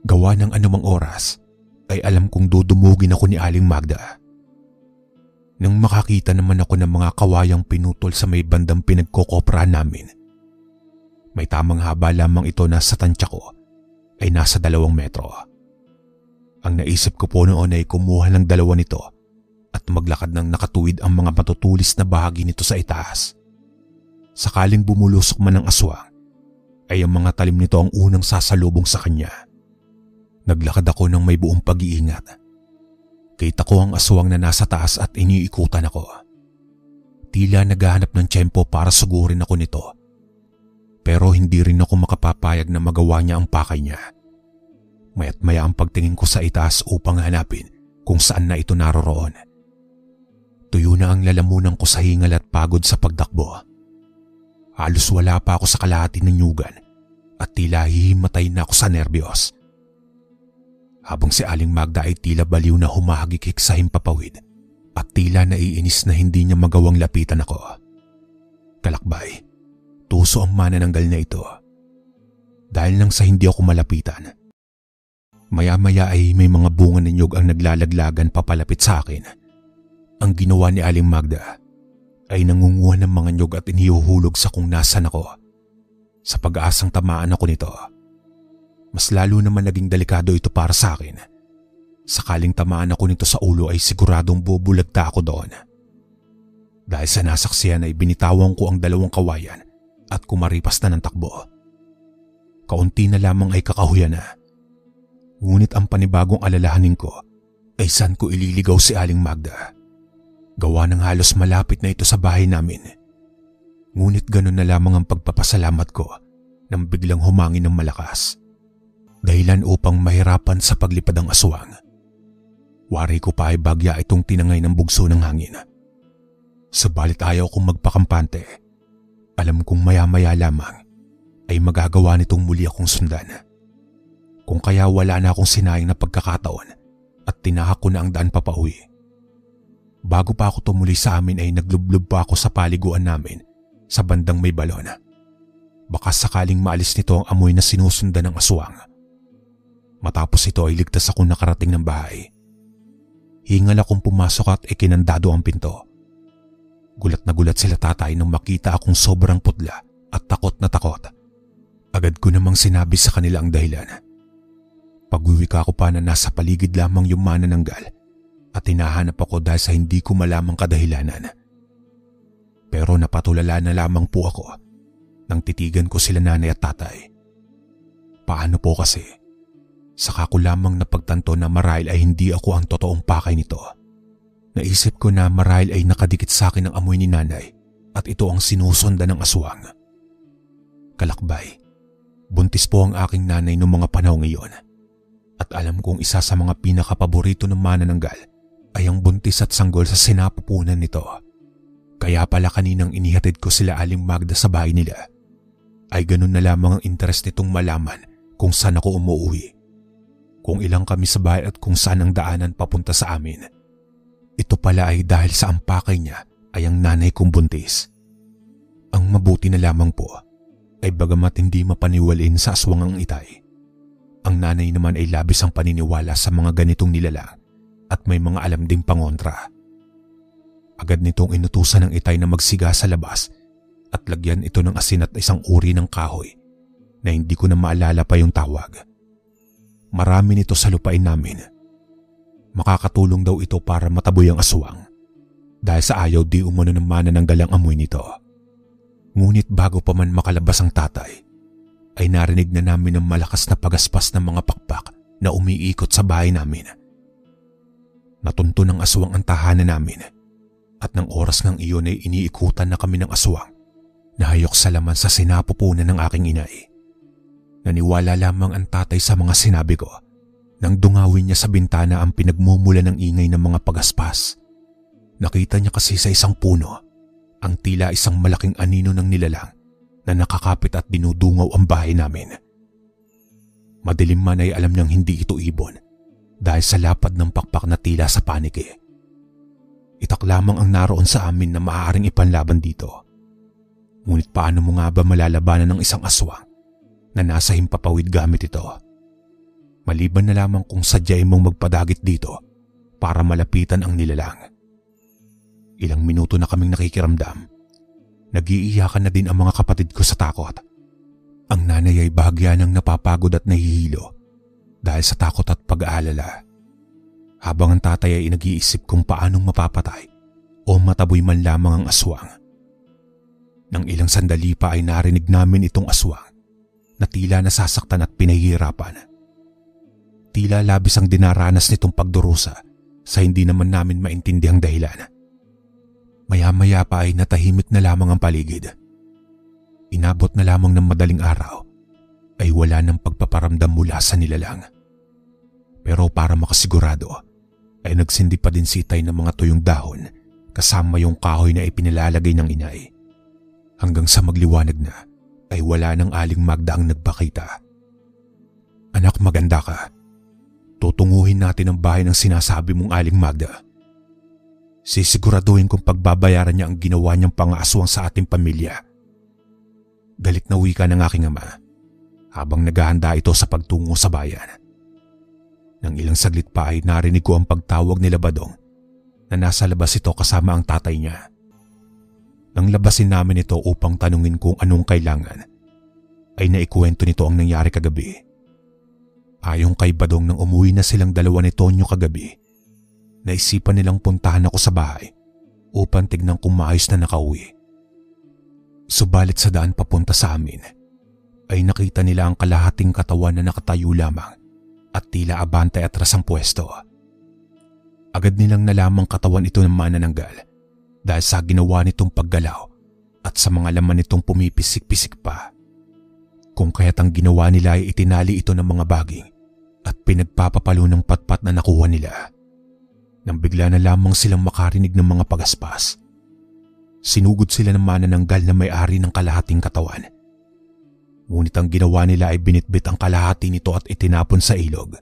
Gawa ng anumang oras ay alam kong dudumugin ako ni Aling Magda. Nang makakita naman ako ng mga kawayang pinutol sa may bandang pinagkokoprahan namin. May tamang haba lamang ito na sa tansya ko ay nasa 2 metro. Ang naisip ko po noon ay kumuha ng 2 nito at maglakad ng nakatuwid ang mga matutulis na bahagi nito sa itaas. Sakaling bumulusok man ang aswang, ay ang mga talim nito ang unang sasalubong sa kanya. Naglakad ako ng may buong pag-iingat. Kita ko ang aswang na nasa taas at iniikutan ako. Tila naghahanap ng tiyempo para sugurin ako nito. Pero hindi rin ako makapapayag na magawa niya ang pakay niya. Maya't maya ang pagtingin ko sa itaas upang hanapin kung saan na ito naroroon. Tuyo na ang lalamunan ko sa hingal at pagod sa pagtakbo. Halos wala pa ako sa kalahati ng nyugan at tila hihimatay na ako sa nerbiyos. Habang si Aling Magda ay tila baliw na humahagikik sa himpapawid at tila naiinis na hindi niya magawang lapitan ako. Kalakbay, tuso ang manananggal na ito. Dahil nang sa hindi ako malapitan. Maya-maya ay may mga bunga ng nyug ang naglalaglagan papalapit sa akin. Ang ginawa ni Aling Magda ay nangunguha ng mga nyug at inihuhulog sa kung nasan ako. Sa pag-aasang tamaan ako nito. Mas lalo naman naging delikado ito para sa akin. Sakaling tamaan ako nito sa ulo ay siguradong bubulagta ako doon. Dahil sa nasaksihan ay binitawan ko ang 2 kawayan at kumaripas na ng takbo. Kaunti na lamang ay kakahuyan na. Ngunit ang panibagong alalahanin ko ay saan ko ililigaw si Aling Magda. Gawa ng halos malapit na ito sa bahay namin. Ngunit ganun na lamang ang pagpapasalamat ko nang biglang humangin ng malakas. Dahilan upang mahirapan sa paglipad ang aswang. Wari ko pa ay bagya itong tinangay ng bugso ng hangin. Subalit ayaw kong magpakampante. Alam kong maya-maya lamang ay magagawa nitong muli akong sundan. Kung kaya wala na akong sinayang na pagkakataon at tinahak ko na ang daan papauwi. Bago pa ako tumuli sa amin ay naglublob pa ako sa paliguan namin sa bandang may balon. Baka sakaling maalis nito ang amoy na sinusundan ng aswang. Matapos ito ay ligtas akong nakarating ng bahay. Hingal akong pumasok at ikinandado ang pinto. Gulat na gulat sila tatay nang makita akong sobrang putla at takot na takot. Agad ko namang sinabi sa kanila ang dahilan. Pag-uwi ko pa na nasa paligid lamang yung manananggal at hinahanap ako dahil sa hindi ko malamang kadahilanan. Pero napatulala na lamang po ako nang titigan ko sila nanay at tatay. Paano po kasi? Saka ko lamang napagtanto na marahil ay hindi ako ang totoong pakay nito. Naisip ko na marahil ay nakadikit sa akin ang amoy ni nanay at ito ang sinusundan ng aswang. Kalakbay, buntis po ang aking nanay noong mga panahon ngayon. At alam kong isa sa mga pinakapaborito ng manananggal ay ang buntis at sanggol sa sinapupunan nito. Kaya pala kaninang inihatid ko sila Aling Magda sa bahay nila, ay ganun na lamang ang interes nitong malaman kung saan ako umuwi. Kung ilang kami sa bahay at kung saan ang daanan papunta sa amin. Ito pala ay dahil sa ampakay niya ay ang nanay kong buntis. Ang mabuti na lamang po ay bagamat hindi mapaniwalain sa aswang ang itay. Ang nanay naman ay labis ang paniniwala sa mga ganitong nilalang at may mga alam ding pangontra. Agad nitong inutusan ng itay na magsiga sa labas at lagyan ito ng asin at isang uri ng kahoy na hindi ko na maalala pa yung tawag. Marami nito sa lupain namin. Makakatulong daw ito para mataboy ang aswang dahil sa ayaw di umano ng manananggal ang amoy nito. Ngunit bago pa man makalabas ang tatay, ay narinig na namin ang malakas na pagaspas ng mga pakpak na umiikot sa bahay namin. Natunto ng aswang ang tahanan namin at ng oras ng iyon ay iniikutan na kami ng aswang na hayok sa laman sa sinapupunan ng aking inay. Naniwala lamang ang tatay sa mga sinabi ko nang dungawin niya sa bintana ang pinagmumula ng ingay ng mga pagaspas. Nakita niya kasi sa isang puno ang tila isang malaking anino ng nilalang na nakakapit at dinudungaw ang bahay namin. Madilim man ay alam niyang hindi ito ibon dahil sa lapad ng pakpak na tila sa paniki. Itak lamang ang naroon sa amin na maaaring ipanlaban dito. Ngunit paano mo nga ba malalabanan ng isang aswang na nasa himpapawid gamit ito? Maliban na lamang kung sadyain mong magpadagit dito para malapitan ang nilalang. Ilang minuto na kaming nakikiramdam. Nag-iiyakan na din ang mga kapatid ko sa takot. Ang nanay ay bahagya ng napapagod at nahihilo dahil sa takot at pag-aalala. Habang ang tatay ay nag-iisip kung paanong mapapatay o mataboy man lamang ang aswang. Nang ilang sandali pa ay narinig namin itong aswang na tila nasasaktan at pinahihirapan. Tila labis ang dinaranas nitong pagdurusa sa hindi naman namin maintindihang dahilan. Maya-maya pa ay natahimik na lamang ang paligid. Inabot na lamang ng madaling araw ay wala ng pagpaparamdam mula sa nilalang. Pero para makasigurado ay nagsindi pa din si itay ng mga tuyong dahon kasama yung kahoy na ipinilalagay ng inay. Hanggang sa magliwanag na ay wala ng Aling Magda ang nagpakita. Anak, maganda ka. Tutunguhin natin ang bahay ng sinasabi mong Aling Magda. Sisiguraduhin kong pagbabayaran niya ang ginawa niyang pangaaswang sa ating pamilya. Galit na wika ng aking ama habang naghahanda ito sa pagtungo sa bayan. Nang ilang saglit pa ay narinig ko ang pagtawag ni Badong na nasa labas ito kasama ang tatay niya. Nang labasin namin ito upang tanungin kung anong kailangan, ay naikwento nito ang nangyari kagabi. Ayon kay Badong nang umuwi na silang dalawa ni Tonyo kagabi, naisipan nilang puntahan ako sa bahay upang tignan kung maayos na nakauwi. Subalit sa daan papunta sa amin, ay nakita nila ang kalahating katawan na nakatayo lamang at tila abante atras ang pwesto. Agad nilang nalamang katawan ito ng manananggal dahil sa ginawa nitong paggalaw at sa mga laman nitong pumipisik-pisik pa. Kung kaya't ang ginawa nila ay itinali ito ng mga baging at pinagpapapalo ng patpat na nakuha nila. Nang bigla na lamang silang makarinig ng mga pagaspas, sinugod sila ng manananggal na may-ari ng kalahating katawan. Ngunit ang ginawa nila ay binitbit ang kalahati nito at itinapon sa ilog.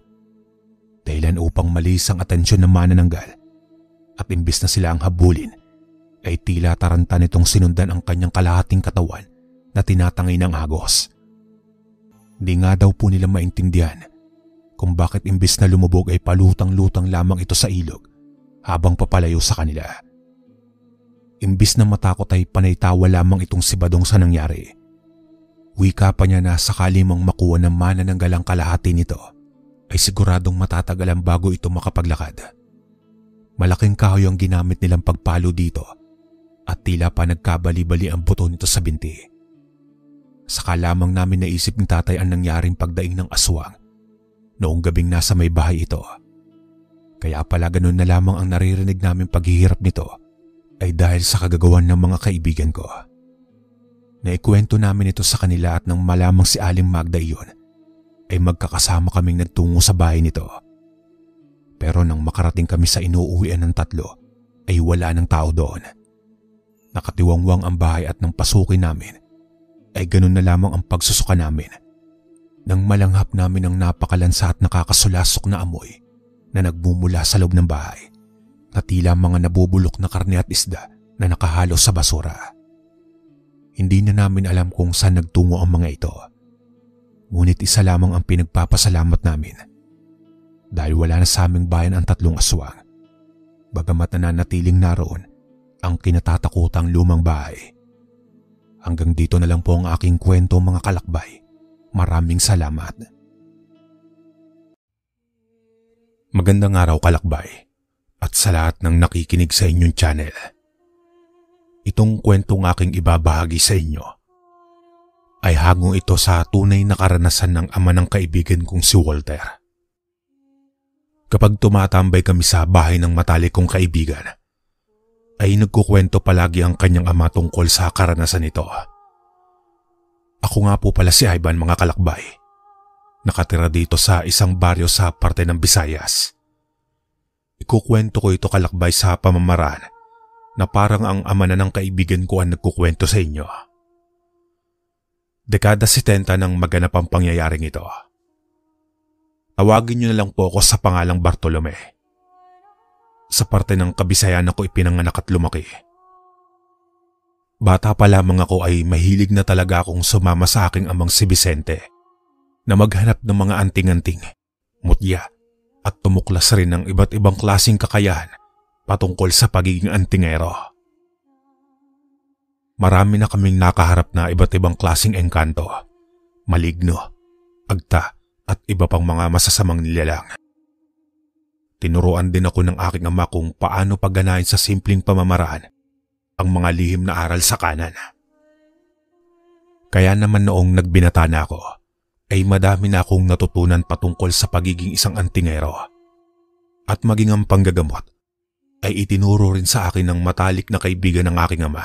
Dahilan upang malis ang atensyon ng manananggal at imbis na sila ang habulin, ay tila taranta nitong sinundan ang kanyang kalahating katawan na tinatangay ng agos. Hindi nga daw po nila maintindihan kung bakit imbis na lumubog ay palutang-lutang lamang ito sa ilog habang papalayo sa kanila. Imbis na matakot ay panaytawa lamang itong si Badong sa nangyari. Wika pa niya na sakali mang makuha ng manananggal ang kalahati nito, ay siguradong matatagalan bago ito makapaglakad. Malaking kahoy ang ginamit nilang pagpalo dito at tila pa nagkabali-bali ang buto nito sa binti. Saka lamang namin naisip ni tatay ang nangyaring pagdaing ng aswang noong gabing nasa may bahay ito. Kaya pala ganun na lamang ang naririnig namin paghihirap nito ay dahil sa kagagawan ng mga kaibigan ko. Naikwento namin ito sa kanila at nang malamang si Aling Magda iyon, ay magkakasama kaming nagtungo sa bahay nito. Pero nang makarating kami sa inuuwian ng tatlo, ay wala ng tao doon. Nakatiwangwang ang bahay at nang pasukin namin, ay ganun na lamang ang pagsusuka namin. Nang malanghap namin ang napakalansa at nakakasulasok na amoy na nagmumula sa loob ng bahay, na tila mga nabubulok na karne at isda na nakahalo sa basura. Hindi na namin alam kung saan nagtungo ang mga ito. Ngunit isa lamang ang pinagpapasalamat namin. Dahil wala na sa aming bayan ang tatlong aswang. Bagamat nananatiling naroon ang kinatatakutang lumang bahay. Hanggang dito na lang po ang aking kwento mga kalakbay. Maraming salamat. Magandang araw kalakbay at sa lahat ng nakikinig sa inyong channel. Itong kwentong aking ibabahagi sa inyo ay hangong ito sa tunay na karanasan ng ama ng kaibigan kong si Walter. Kapag tumatambay kami sa bahay ng matalik kong kaibigan, ay nagkukwento palagi ang kanyang ama tungkol sa karanasan nito. Ako nga po pala si Ivan mga kalakbay. Nakatira dito sa isang baryo sa parte ng Visayas. Ikukwento ko ito kalakbay sa pamamaraan na parang ang ama na ng kaibigan ko ang nagkukwento sa inyo. Dekada 70 nang maganap ang pangyayaring ito. Tawagin niyo na lang po ako sa pangalang Bartolome. Sa parte ng Kabisayan ako ipinanganak at lumaki. Bata pa lamang ako ay mahilig na talaga akong sumama sa aking amang si Vicente na maghanap ng mga anting-anting, mutya at tumuklas rin ng iba't ibang klaseng kakayahan patungkol sa pagiging antingero. Marami na kaming nakaharap na iba't ibang klaseng engkanto, maligno, agta at iba pang mga masasamang nilalang. Tinuruan din ako ng aking ama kung paano pagganahin sa simpleng pamamaraan ang mga lihim na aral sa kanan. Kaya naman noong nagbinata na ako, ay madami na akong natutunan patungkol sa pagiging isang antingero. At maging ang panggagamot ay itinuro rin sa akin ng matalik na kaibigan ng aking ama.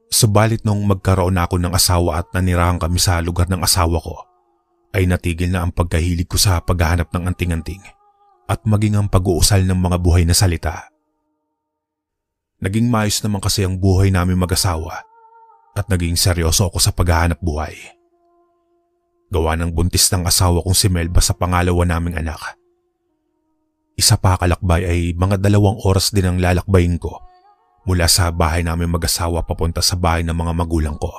Subalit nung magkaroon na ako ng asawa at nanirahan kami sa lugar ng asawa ko, ay natigil na ang pagkahilig ko sa paghahanap ng anting-anting at maging ang pag-uusal ng mga buhay na salita. Naging maayos naman kasi ang buhay namin mag-asawa at naging seryoso ako sa paghahanap buhay. Gawa ng buntis ng asawa kong si Melba sa pangalawa naming anak. Isa pa kalakbay ay mga 2 oras din ang lalakbayin ko mula sa bahay namin mag-asawa papunta sa bahay ng mga magulang ko.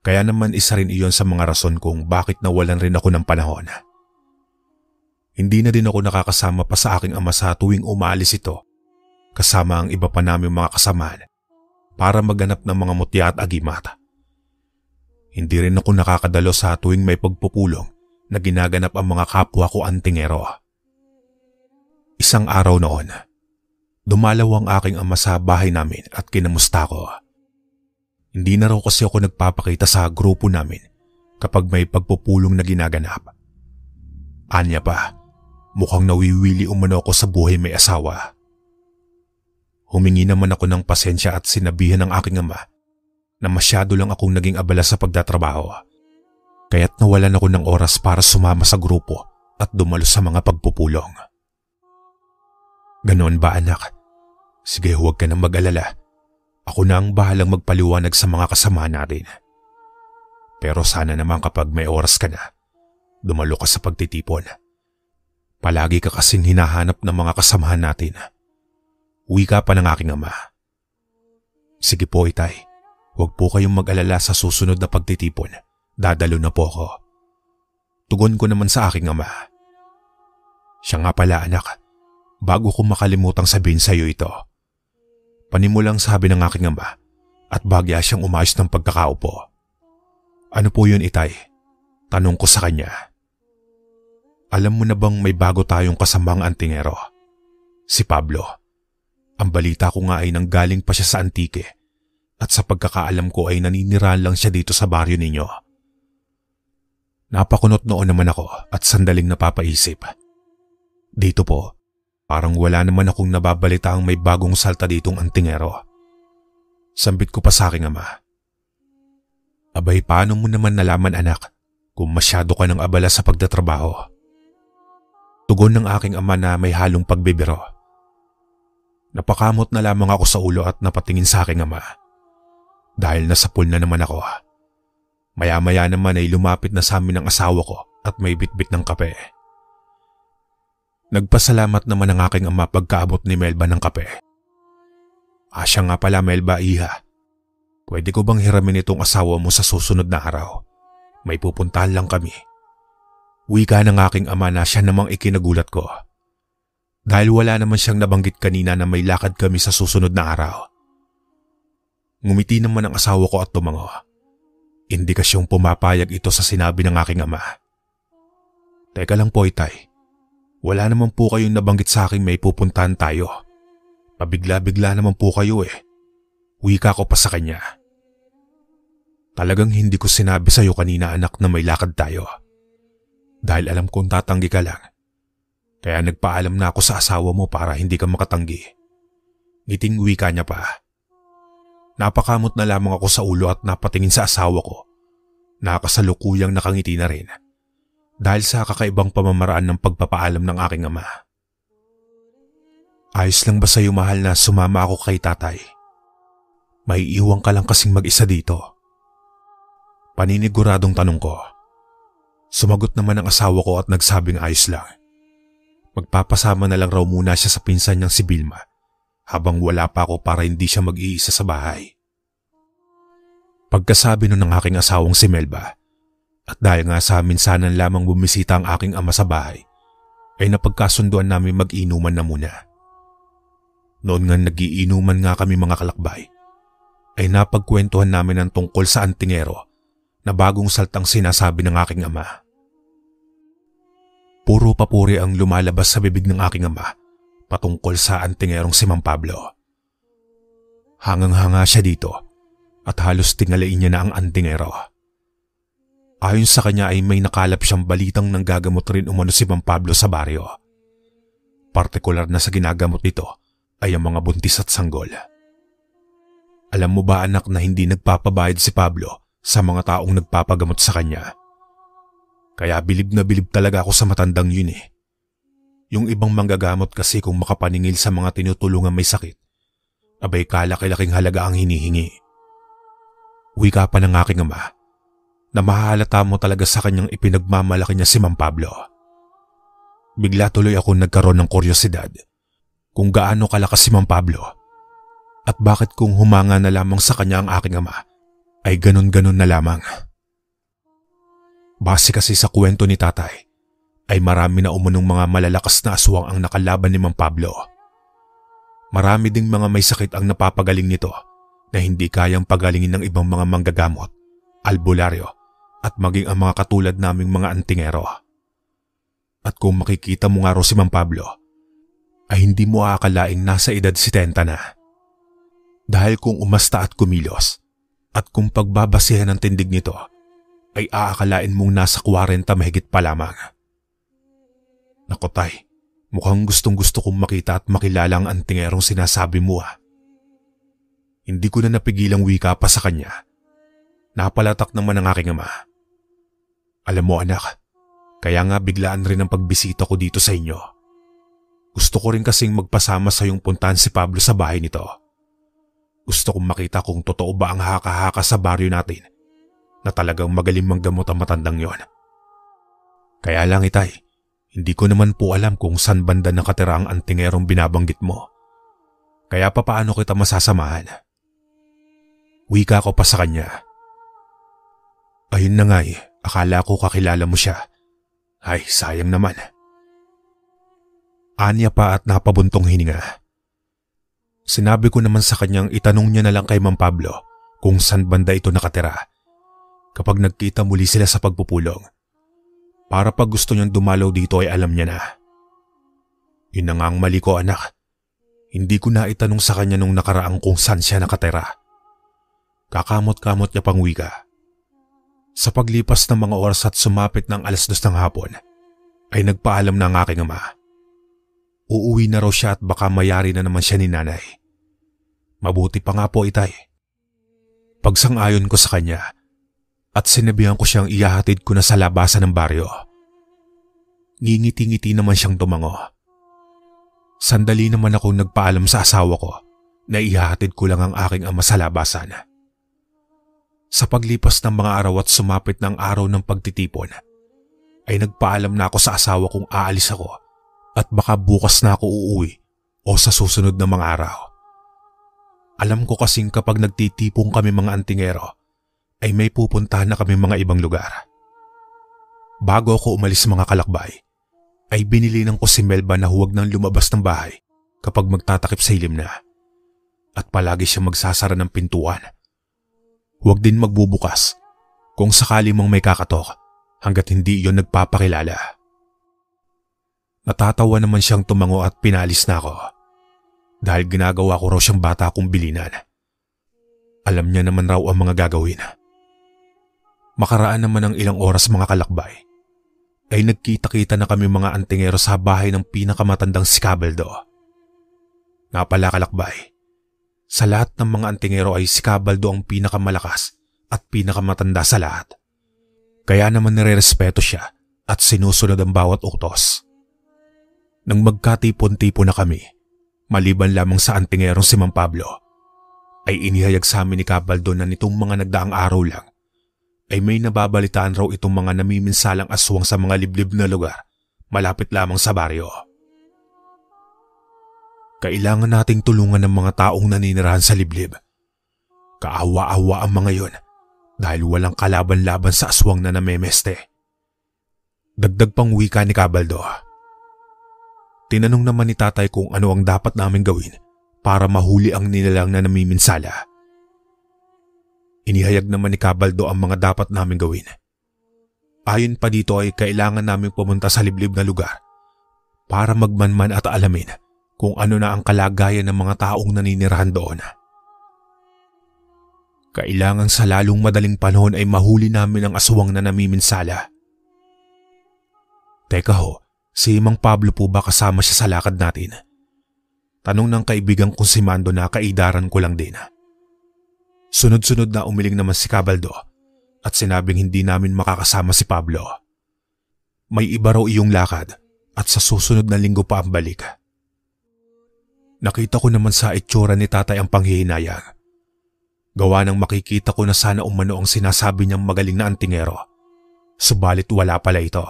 Kaya naman isa rin iyon sa mga rason kung bakit nawalan rin ako ng panahon. Hindi na din ako nakakasama pa sa aking ama sa tuwing umaalis ito, kasama ang iba pa naming mga kasamahan para maghanap ng mga mutya at agimat. Hindi rin ako nakakadalo sa tuwing may pagpupulong na ginaganap ang mga kapwa ko antingero. Isang araw noon, dumalaw ang aking ama sa bahay namin at kinamusta ko. Hindi na raw kasi ako nagpapakita sa grupo namin kapag may pagpupulong na ginaganap. Anya pa, mukhang nawiwili umano ako sa buhay may asawa. Humingi naman ako ng pasensya at sinabihan ng aking ama na masyado lang akong naging abala sa pagtatrabaho. Kaya't nawalan ako ng oras para sumama sa grupo at dumalo sa mga pagpupulong. Ganoon ba anak? Sige, huwag ka nang mag-alala. Ako na ang bahalang magpaliwanag sa mga kasama natin. Pero sana naman kapag may oras ka na, dumalo ka sa pagtitipon. Palagi ka kasing hinahanap ng mga kasamahan natin. Wika pa ng aking ama. Sige po itay, huwag po kayong mag-alala sa susunod na pagtitipon. Dadalo na po ako. Tugon ko naman sa aking ama. Siya nga pala anak, bago ko makalimutang sabihin sa iyo ito. Panimulang sabi ng aking ama at bagya siyang umayos ng pagkakaupo. Ano po yun itay? Tanong ko sa kanya. Alam mo na bang may bago tayong kasamang antingero? Si Pablo. Ang balita ko nga ay nanggaling pa siya sa Antique at sa pagkakaalam ko ay naninirahan lang siya dito sa baryo ninyo. Napakunot noon naman ako at sandaling napapaisip. Dito po, parang wala naman akong nababalitaang may bagong salta ditong antingero. Sambit ko pa sa aking ama. Abay, paano mo naman nalaman anak kung masyado ka ng abala sa pagtatrabaho? Tugon ng aking ama na may halong pagbibiro. Napakamot na lamang ako sa ulo at napatingin sa aking ama. Dahil nasa pool na naman ako. Maya-maya naman ay lumapit na sa amin ang asawa ko at may bitbit ng kape. Nagpasalamat naman ang aking ama pagkaabot ni Melba ng kape. Siya nga pala Melba, iha. Pwede ko bang hiramin itong asawa mo sa susunod na araw? May pupuntahan lang kami. Wika ng aking ama na siya namang ikinagulat ko. dahil wala naman siyang nabanggit kanina na may lakad kami sa susunod na araw. Ngumiti naman ang asawa ko at tumango. Indikasyong pumapayag ito sa sinabi ng aking ama. Teka lang po, Itay. Wala naman po kayong nabanggit sa akin may pupuntahan tayo. Pabigla-bigla naman po kayo eh. Wika ko pa sa kanya. Talagang hindi ko sinabi sa iyo kanina, anak, na may lakad tayo. Dahil alam kong tatanggi ka lang. Kaya nagpaalam na ako sa asawa mo para hindi ka makatanggi. Ngiting wika niya pa. Napakamot na lamang ako sa ulo at napatingin sa asawa ko. Nakasalukuyang nakangiti na rin. Dahil sa kakaibang pamamaraan ng pagpapaalam ng aking ama. Ayos lang ba sa iyo, mahal, na sumama ako kay tatay? May iwan ka lang kasing mag-isa dito. Paniniguradong tanong ko. Sumagot naman ang asawa ko at nagsabing ayos lang. Magpapasama na lang raw muna siya sa pinsan niyang si Vilma habang wala pa ako para hindi siya mag-iisa sa bahay. Pagkasabi nun ng aking asawang si Melba, at dahil nga sa amin sana lamang bumisita ang aking ama sa bahay, ay napagkasunduan namin mag-inuman na muna. Noon nga nagiinuman nga kami mga kalakbay, ay napagkwentuhan namin ang tungkol sa antingero na bagong saltang sinasabi ng aking ama. Puro papuri ang lumalabas sa bibig ng aking ama patungkol sa antingerong si Mang Pablo. Hangang-hanga siya dito at halos tingalain niya na ang antingero. Ayon sa kanya ay may nakalap siyang balitang nanggagamot rin umano si Mang Pablo sa baryo. Partikular na sa ginagamot nito ay ang mga buntis at sanggol. Alam mo ba, anak, na hindi nagpapabayad si Pablo sa mga taong nagpapagamot sa kanya? Kaya bilib na bilib talaga ako sa matandang yun eh. Yung ibang manggagamot kasi kung makapaningil sa mga tinutulungan may sakit, abay kalaki-laking halaga ang hinihingi. Wika pa ng aking ama na mahalata mo talaga sa kanyang ipinagmamalaki niya si Mang Pablo. Bigla tuloy ako nagkaroon ng kuryosidad kung gaano kalakas si Mang Pablo at bakit kung humanga na lamang sa kanya ang aking ama ay ganon-ganon na lamang. Base kasi sa kwento ni tatay, ay marami na umunong mga malalakas na aswang ang nakalaban ni Mang Pablo. Marami ding mga may sakit ang napapagaling nito na hindi kayang pagalingin ng ibang mga manggagamot, albularyo at maging ang mga katulad naming mga antingero. At kung makikita mo nga raw si Mang Pablo, ay hindi mo aakalaing nasa edad 70 na. Dahil kung umasta at kumilos, at kung pagbabasihan ng tindig nito, ay aakalain mong nasa 40 mahigit pa lamang. Naku tay, mukhang gustong-gusto kong makita at makilala ang antingerong sinasabi mo ah. Hindi ko na napigilang wika pa sa kanya. Napalatak naman ang aking ama. Alam mo anak, kaya nga biglaan rin ang pagbisita ko dito sa inyo. Gusto ko rin kasing magpasama sa iyong puntahan si Pablo sa bahay nito. Gusto kong makita kung totoo ba ang haka-haka sa baryo natin na talagang magaling manggamot ang matandang yon. Kaya lang itay, hindi ko naman po alam kung saan banda nakatira ang antingerong binabanggit mo. Kaya paano kita masasamahan? Wika ko pa sa kanya. Ayun na nga akala ko kakilala mo siya. Ay, sayang naman. Anya pa at napabuntong hininga. Sinabi ko naman sa kanyang itanong niya na lang kay Mang Pablo kung saan banda ito nakatira kapag nagkita muli sila sa pagpupulong. Para pag gusto niyang dumalaw dito ay alam niya na. Yun na nga ang mali ko anak. Hindi ko na itanong sa kanya nung nakaraang kung saan siya nakatira. Kakamot-kamot niya pang wika. Sa paglipas ng mga oras at sumapit ng 2:00 ng hapon, ay nagpaalam na ang aking ama. Uuwi na raw siya at baka mayari na naman siya ni nanay. Mabuti pa nga po itay. Pagsang-ayon ko sa kanya at sinabihan ko siyang ihahatid ko na sa labasan ng baryo. Ngingiti-ngiti naman siyang tumango. Sandali naman ako nagpaalam sa asawa ko na ihahatid ko lang ang aking ama sa labasan. Sa paglipas ng mga araw at sumapit ng araw ng pagtitipon, ay nagpaalam na ako sa asawa kong aalis ako at baka bukas na ako uuwi o sa susunod na mga araw. Alam ko kasing kapag nagtitipong kami mga antingero, ay may pupuntahan na kami mga ibang lugar. Bago ako umalis mga kalakbay, ay binili ng ko si Melba na huwag nang lumabas ng bahay kapag magtatakip sa ilim na. At palagi siyang magsasara ng pintuan. Huwag din magbubukas kung sakali mong may kakatok hanggat hindi iyon nagpapakilala. Natatawa naman siyang tumango at pinalis na ako dahil ginagawa ko raw siyang bata kong bilinan. Alam niya naman raw ang mga gagawin. Makaraan naman ng ilang oras mga kalakbay ay nagkita-kita na kami mga antingero sa bahay ng pinakamatandang si Cabaldo. Nga pala kalakbay, sa lahat ng mga antingero ay si Cabaldo ang pinakamalakas at pinakamatanda sa lahat. Kaya naman nirerespeto siya at sinusunod ang bawat utos. Nang magkatipon-tipon na kami, maliban lamang sa antingerong si Mang Pablo, ay inihayag sa amin ni Cabaldo na nitong mga nagdaang araw lang ay may nababalitaan raw itong mga namiminsalang aswang sa mga liblib na lugar malapit lamang sa baryo. Kailangan nating tulungan ng mga taong naninirahan sa liblib. Kaawa-awa ang mga yon dahil walang kalaban-laban sa aswang na namemeste. Dagdag pang wika ni Cabaldo. Tinanong naman ni tatay kung ano ang dapat namin gawin para mahuli ang nilalang na namiminsala. Inihayag naman ni Cabaldo ang mga dapat namin gawin. Ayon pa dito ay kailangan namin pumunta sa liblib na lugar para magmanman at alamin kung ano na ang kalagayan ng mga taong naninirahan doon. Kailangan sa lalong madaling panahon ay mahuli namin ang aswang na namiminsala. Teka ho, si Mang Pablo po ba kasama siya sa lakad natin? Tanong ng kaibigan kong si Mando na kaidaran ko lang din. Sunod-sunod na umiling naman si Cabaldo at sinabing hindi namin makakasama si Pablo. May iba raw iyong lakad at sa susunod na linggo pa ang balik. Nakita ko naman sa itsura ni tatay ang panghihinayang. Gawa nang makikita ko na sana umano ang sinasabi niyang magaling na antingero. Subalit wala pala ito.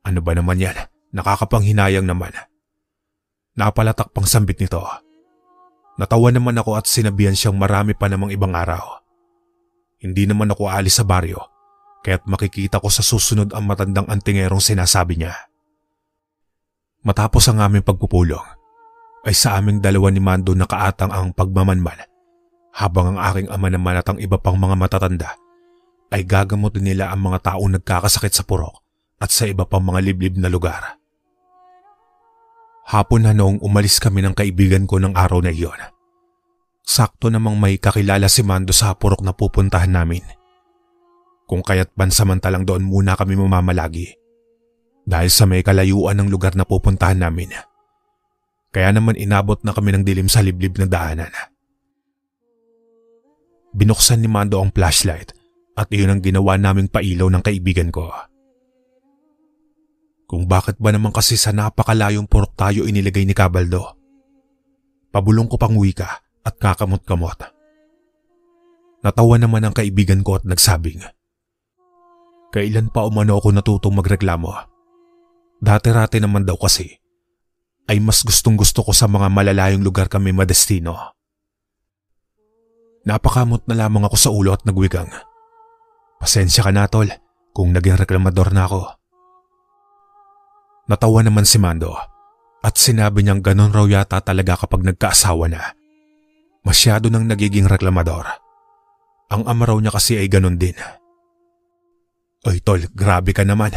Ano ba naman yan? Nakakapanghinayang naman. Napalatak pang sambit nito. Natawa naman ako at sinabihan siyang marami pa namang ibang araw. Hindi naman ako aalis sa baryo kaya't makikita ko sa susunod ang matandang antingerong sinasabi niya. Matapos ang aming pagpupulong ay sa aming dalawa ni Mando nakaatang ang pagmamanman habang ang aking ama naman at ang iba pang mga matatanda ay gagamutin nila ang mga taong nagkakasakit sa purok at sa iba pang mga liblib na lugar. Hapon na noong umalis kami ng kaibigan ko ng araw na iyon. Sakto namang may kakilala si Mando sa purok na pupuntahan namin. Kung kaya't pansamantalang doon muna kami mamamalagi dahil sa may kalayuan ng lugar na pupuntahan namin. Kaya naman inabot na kami ng dilim sa liblib na daanan. Binuksan ni Mando ang flashlight at iyon ang ginawa naming pailaw ng kaibigan ko. Kung bakit ba naman kasi sa napakalayong purok tayo inilagay ni Cabaldo. Pabulong ko pang wika at kakamot-kamot. Natawa naman ang kaibigan ko at nagsabing, kailan pa umano ako natutong magreklamo? Dati-rati naman daw kasi ay mas gustong-gusto ko sa mga malalayong lugar kami madestino. Napakamot na lamang ako sa ulo at nagwigang, pasensya ka na tol kung naging reklamador na ako. Natawa naman si Mando at sinabi niyang ganon raw yata talaga kapag nagkaasawa na. Masyado nang nagiging reklamador. Ang ama raw niya kasi ay ganon din. Oy tol, grabe ka naman.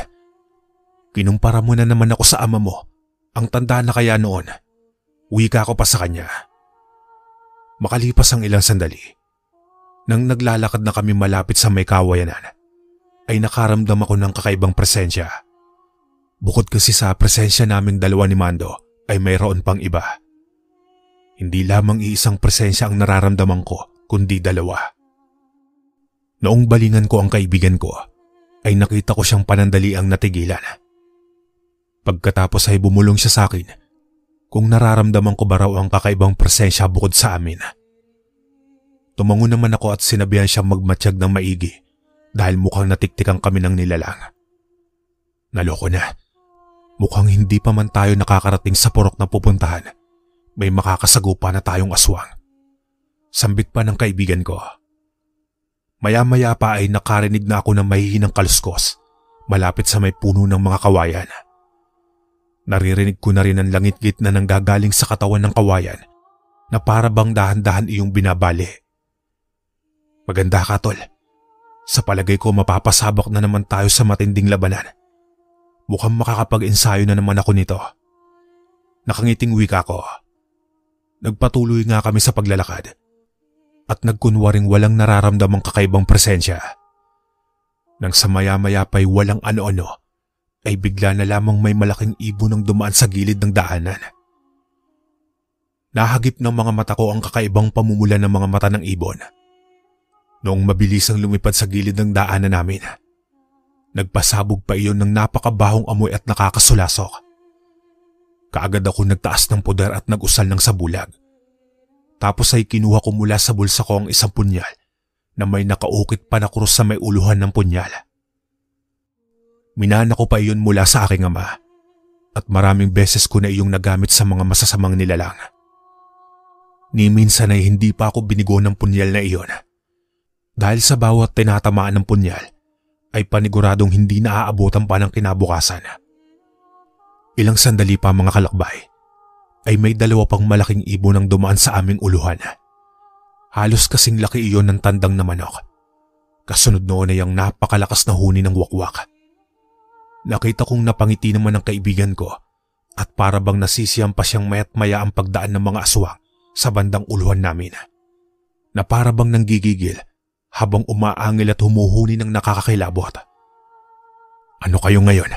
Kinumpara mo na naman ako sa ama mo. Ang tanda na kaya noon. Wika ko pa sa kanya. Makalipas ang ilang sandali, nang naglalakad na kami malapit sa may kawayanan, ay nakaramdam ako ng kakaibang presensya. Bukod kasi sa presensya naming dalawa ni Mando ay mayroon pang iba. Hindi lamang iisang presensya ang nararamdaman ko kundi dalawa. Noong balingan ko ang kaibigan ko ay nakita ko siyang panandaliang natigilan. Pagkatapos ay bumulong siya sa akin kung nararamdaman ko ba raw ang kakaibang presensya bukod sa amin. Tumango naman ako at sinabihan siyang magmatsyag ng maigi dahil mukhang natiktikan kami ng nilalang. Naloko na. Mukhang hindi pa man tayo nakakarating sa purok na pupuntahan. May makakasagupa na tayong aswang. Sambit pa ng kaibigan ko. Maya-maya pa ay nakarinig na ako ng mahihinang kaluskos malapit sa may puno ng mga kawayan. Naririnig ko na rin ang langit-git na nanggagaling sa katawan ng kawayan na para bang dahan-dahan iyong binabali. Maganda ka, tol. Sa palagay ko mapapasabak na naman tayo sa matinding labanan. Mukhang makakapag-ensayo na naman ako nito. Nakangiting wika ko. Nagpatuloy nga kami sa paglalakad at nagkunwaring walang nararamdamang kakaibang presensya. Nang sa maya-maya pa'y walang ano-ano, ay bigla na lamang may malaking ibon ang dumaan sa gilid ng daanan. Nahagip ng mga mata ko ang kakaibang pamumula ng mga mata ng ibon. Noong mabilisang lumipad sa gilid ng daanan namin, nagpasabog pa iyon ng napakabahong amoy at nakakasulasok. Kaagad ako nagtaas ng poder at nag-usal ng sabulag. Tapos ay kinuha ko mula sa bulsa ko ang isang punyal na may nakaukit pa na krus sa may uluhan ng punyal. Minana ko pa iyon mula sa aking ama at maraming beses ko na iyong nagamit sa mga masasamang nilalang. Ni minsan ay hindi pa ako binigo ng punyal na iyon. Dahil sa bawat tinatamaan ng punyal ay paniguradong hindi naaabutan pa ng kinabukasan. Ilang sandali pa mga kalakbay ay may dalawa pang malaking ibon ang dumaan sa aming uluhan. Halos kasing laki iyon ng tandang na manok. Kasunod noon ay ang napakalakas na huni ng wakwak. Nakita kong napangiti naman ang kaibigan ko at para bang nasisiyam pa siyang maya't maya ang pagdaan ng mga aswang sa bandang uluhan namin. Na para bang nanggigigil habang umaangil at humuhuni ng nakakakilabot. Ano kayo ngayon?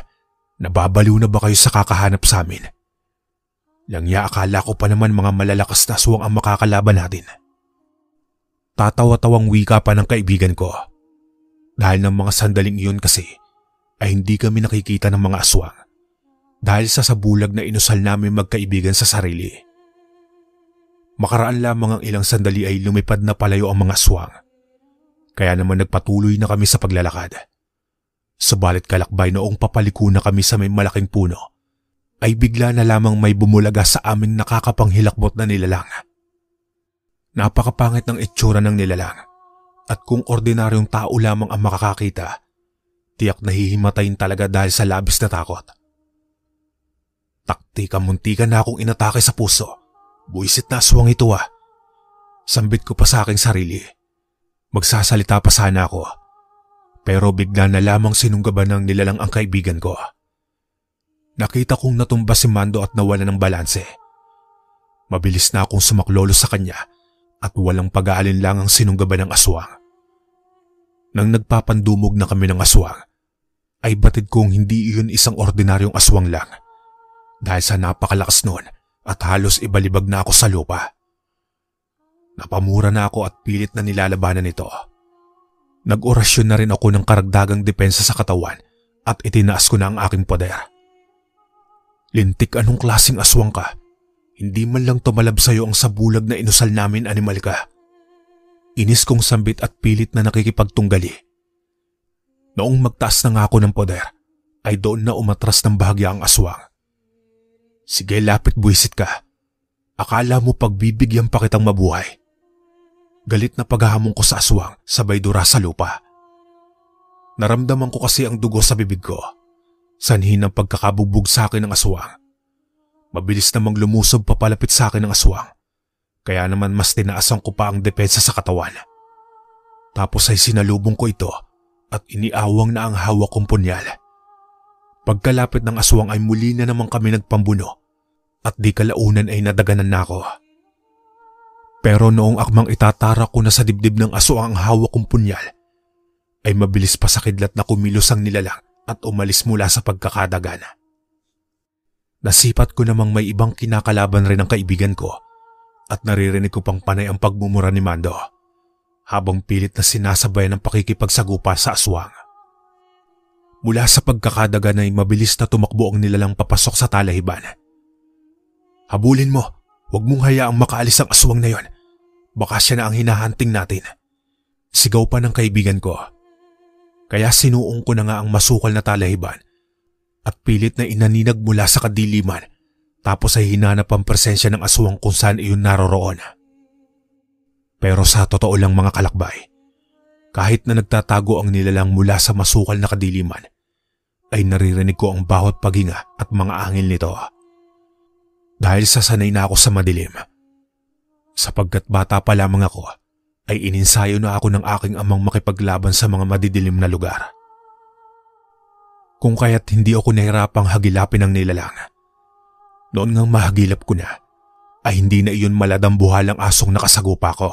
Nababaliw na ba kayo sa kakahanap sa amin? Langya akala ko pa naman mga malalakas na aswang ang makakalaban natin. Tatawa-tawang wika pa ng kaibigan ko. Dahil ng mga sandaling iyon kasi ay hindi kami nakikita ng mga aswang dahil sa sabulag na inusal namin magkaibigan sa sarili. Makaraan lamang ang ilang sandali ay lumipad na palayo ang mga aswang. Kaya naman nagpatuloy na kami sa paglalakad. Subalit kalakbay noong papaliko na kami sa may malaking puno, ay bigla na lamang may bumulaga sa aming nakakapanghilakbot na nilalang. Napakapangit ng itsura ng nilalang at kung ordinaryong tao lamang ang makakakita, tiyak nahihimatayin talaga dahil sa labis na takot. Taktika-muntikan na akong inatake sa puso. Buisit na aswang ito ah. Sambit ko pa sa aking sarili. Magsasalita pa sana ako. Pero bigla na lamang sinunggaban ng nilalang ang kaibigan ko. Nakita kong natumba si Mando at nawala ng balanse. Mabilis na akong sumaklolo sa kanya at walang pag-aalinlang ang sinunggaban ng aswang. Nang nagpapandumog na kami ng aswang, ay batid kong hindi iyon isang ordinaryong aswang lang. Dahil sa napakalakas noon at halos ibalibag na ako sa lupa. Napamura na ako at pilit na nilalabanan ito. Nag-orasyon na rin ako ng karagdagang depensa sa katawan at itinaas ko na ang aking poder. Lintik, anong klaseng aswang ka? Hindi man lang tumalab sa'yo ang sabulag na inusal namin, animal ka. Inis kong sambit at pilit na nakikipagtunggali. Noong magtaas na nga ako ng poder, ay doon na umatras ng bahagya ang aswang. Sige, lapit, buwisit ka. Akala mo pagbibigyan pa kitang mabuhay. Galit na paghahamon ko sa aswang, sabay dura sa lupa. Naramdaman ko kasi ang dugo sa bibig ko. Sanhi ng pagkakabugbog sa akin ng aswang. Mabilis namang lumusob papalapit sa akin ng aswang. Kaya naman mas tinaasan ko pa ang depensa sa katawan. Tapos ay sinalubong ko ito at iniawang na ang hawak kong punyal. Pagkalapit ng aswang ay muli na naman kami nagpambuno at di kalaunan ay nadaganan na ako. Pero noong akmang itatarak ko na sa dibdib ng aswang ang hawak kong punyal, ay mabilis pa sa kidlat na kumilos ang nilalang at umalis mula sa pagkakadagan. Nasipat ko namang may ibang kinakalaban rin ang kaibigan ko at naririnig ko pang panay ang pagmumura ni Mando habang pilit na sinasabayan ng pakikipagsagupa sa aswang. Mula sa pagkakadagan ay mabilis na tumakbo ang nilalang papasok sa talahiban. Habulin mo, huwag mong hayaang makaalis ang aswang na yon. Baka siya na ang hinahanting natin. Sigaw pa ng kaibigan ko. Kaya sinuong ko na nga ang masukal na talahiban at pilit na inaninag mula sa kadiliman tapos ay hinanap ang presensya ng aswang kung saan iyon naroroon. Pero sa totoo lang mga kalakbay, kahit na nagtatago ang nilalang mula sa masukal na kadiliman, ay naririnig ko ang bawat paghinga at mga angil nito. Dahil sasanay na ako sa madilim. Sapagkat bata pa lamang ako, ay ininsayo na ako ng aking amang makipaglaban sa mga madidilim na lugar. Kung kaya't hindi ako nahirapang hagilapin ang nilalang. Noon ngang mahagilap ko na, ay hindi na iyon maladambuhalang asong nakasagupa ko,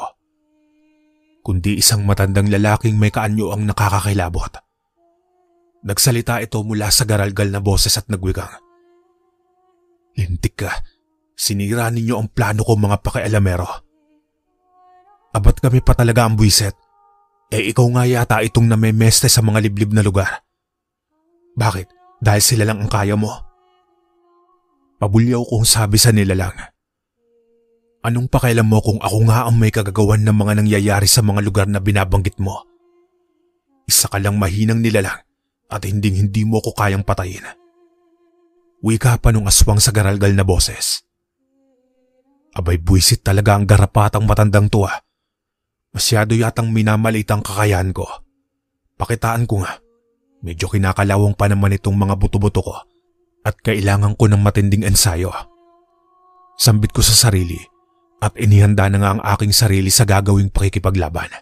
kundi isang matandang lalaking may kaanyo ang nakakakilabot. Nagsalita ito mula sa garalgal na boses at nagwikang, "Lintik ka, sinira ninyo ang plano ko mga pakialamero. Abat kami pa talaga ang buwiset, ikaw nga yata itong namemeste sa mga liblib na lugar. Bakit? Dahil sila lang ang kaya mo?" Pabulyaw kong sabi sa nilalang, "Anong pakialam mo kung ako nga ang may kagagawan ng mga nangyayari sa mga lugar na binabanggit mo? Isa ka lang mahinang nilalang at hindi mo ko kayang patayin." Wika pa nung aswang sa garalgal na boses. Abay buwisit talaga ang garapatang matandang tuwa. Masyado yatang minamaliit ang kakayahan ko. Pakitaan ko nga, medyo kinakalawang pa naman itong mga buto-buto ko at kailangan ko ng matinding ensayo. Sambit ko sa sarili at inihanda na nga ang aking sarili sa gagawing pakikipaglaban.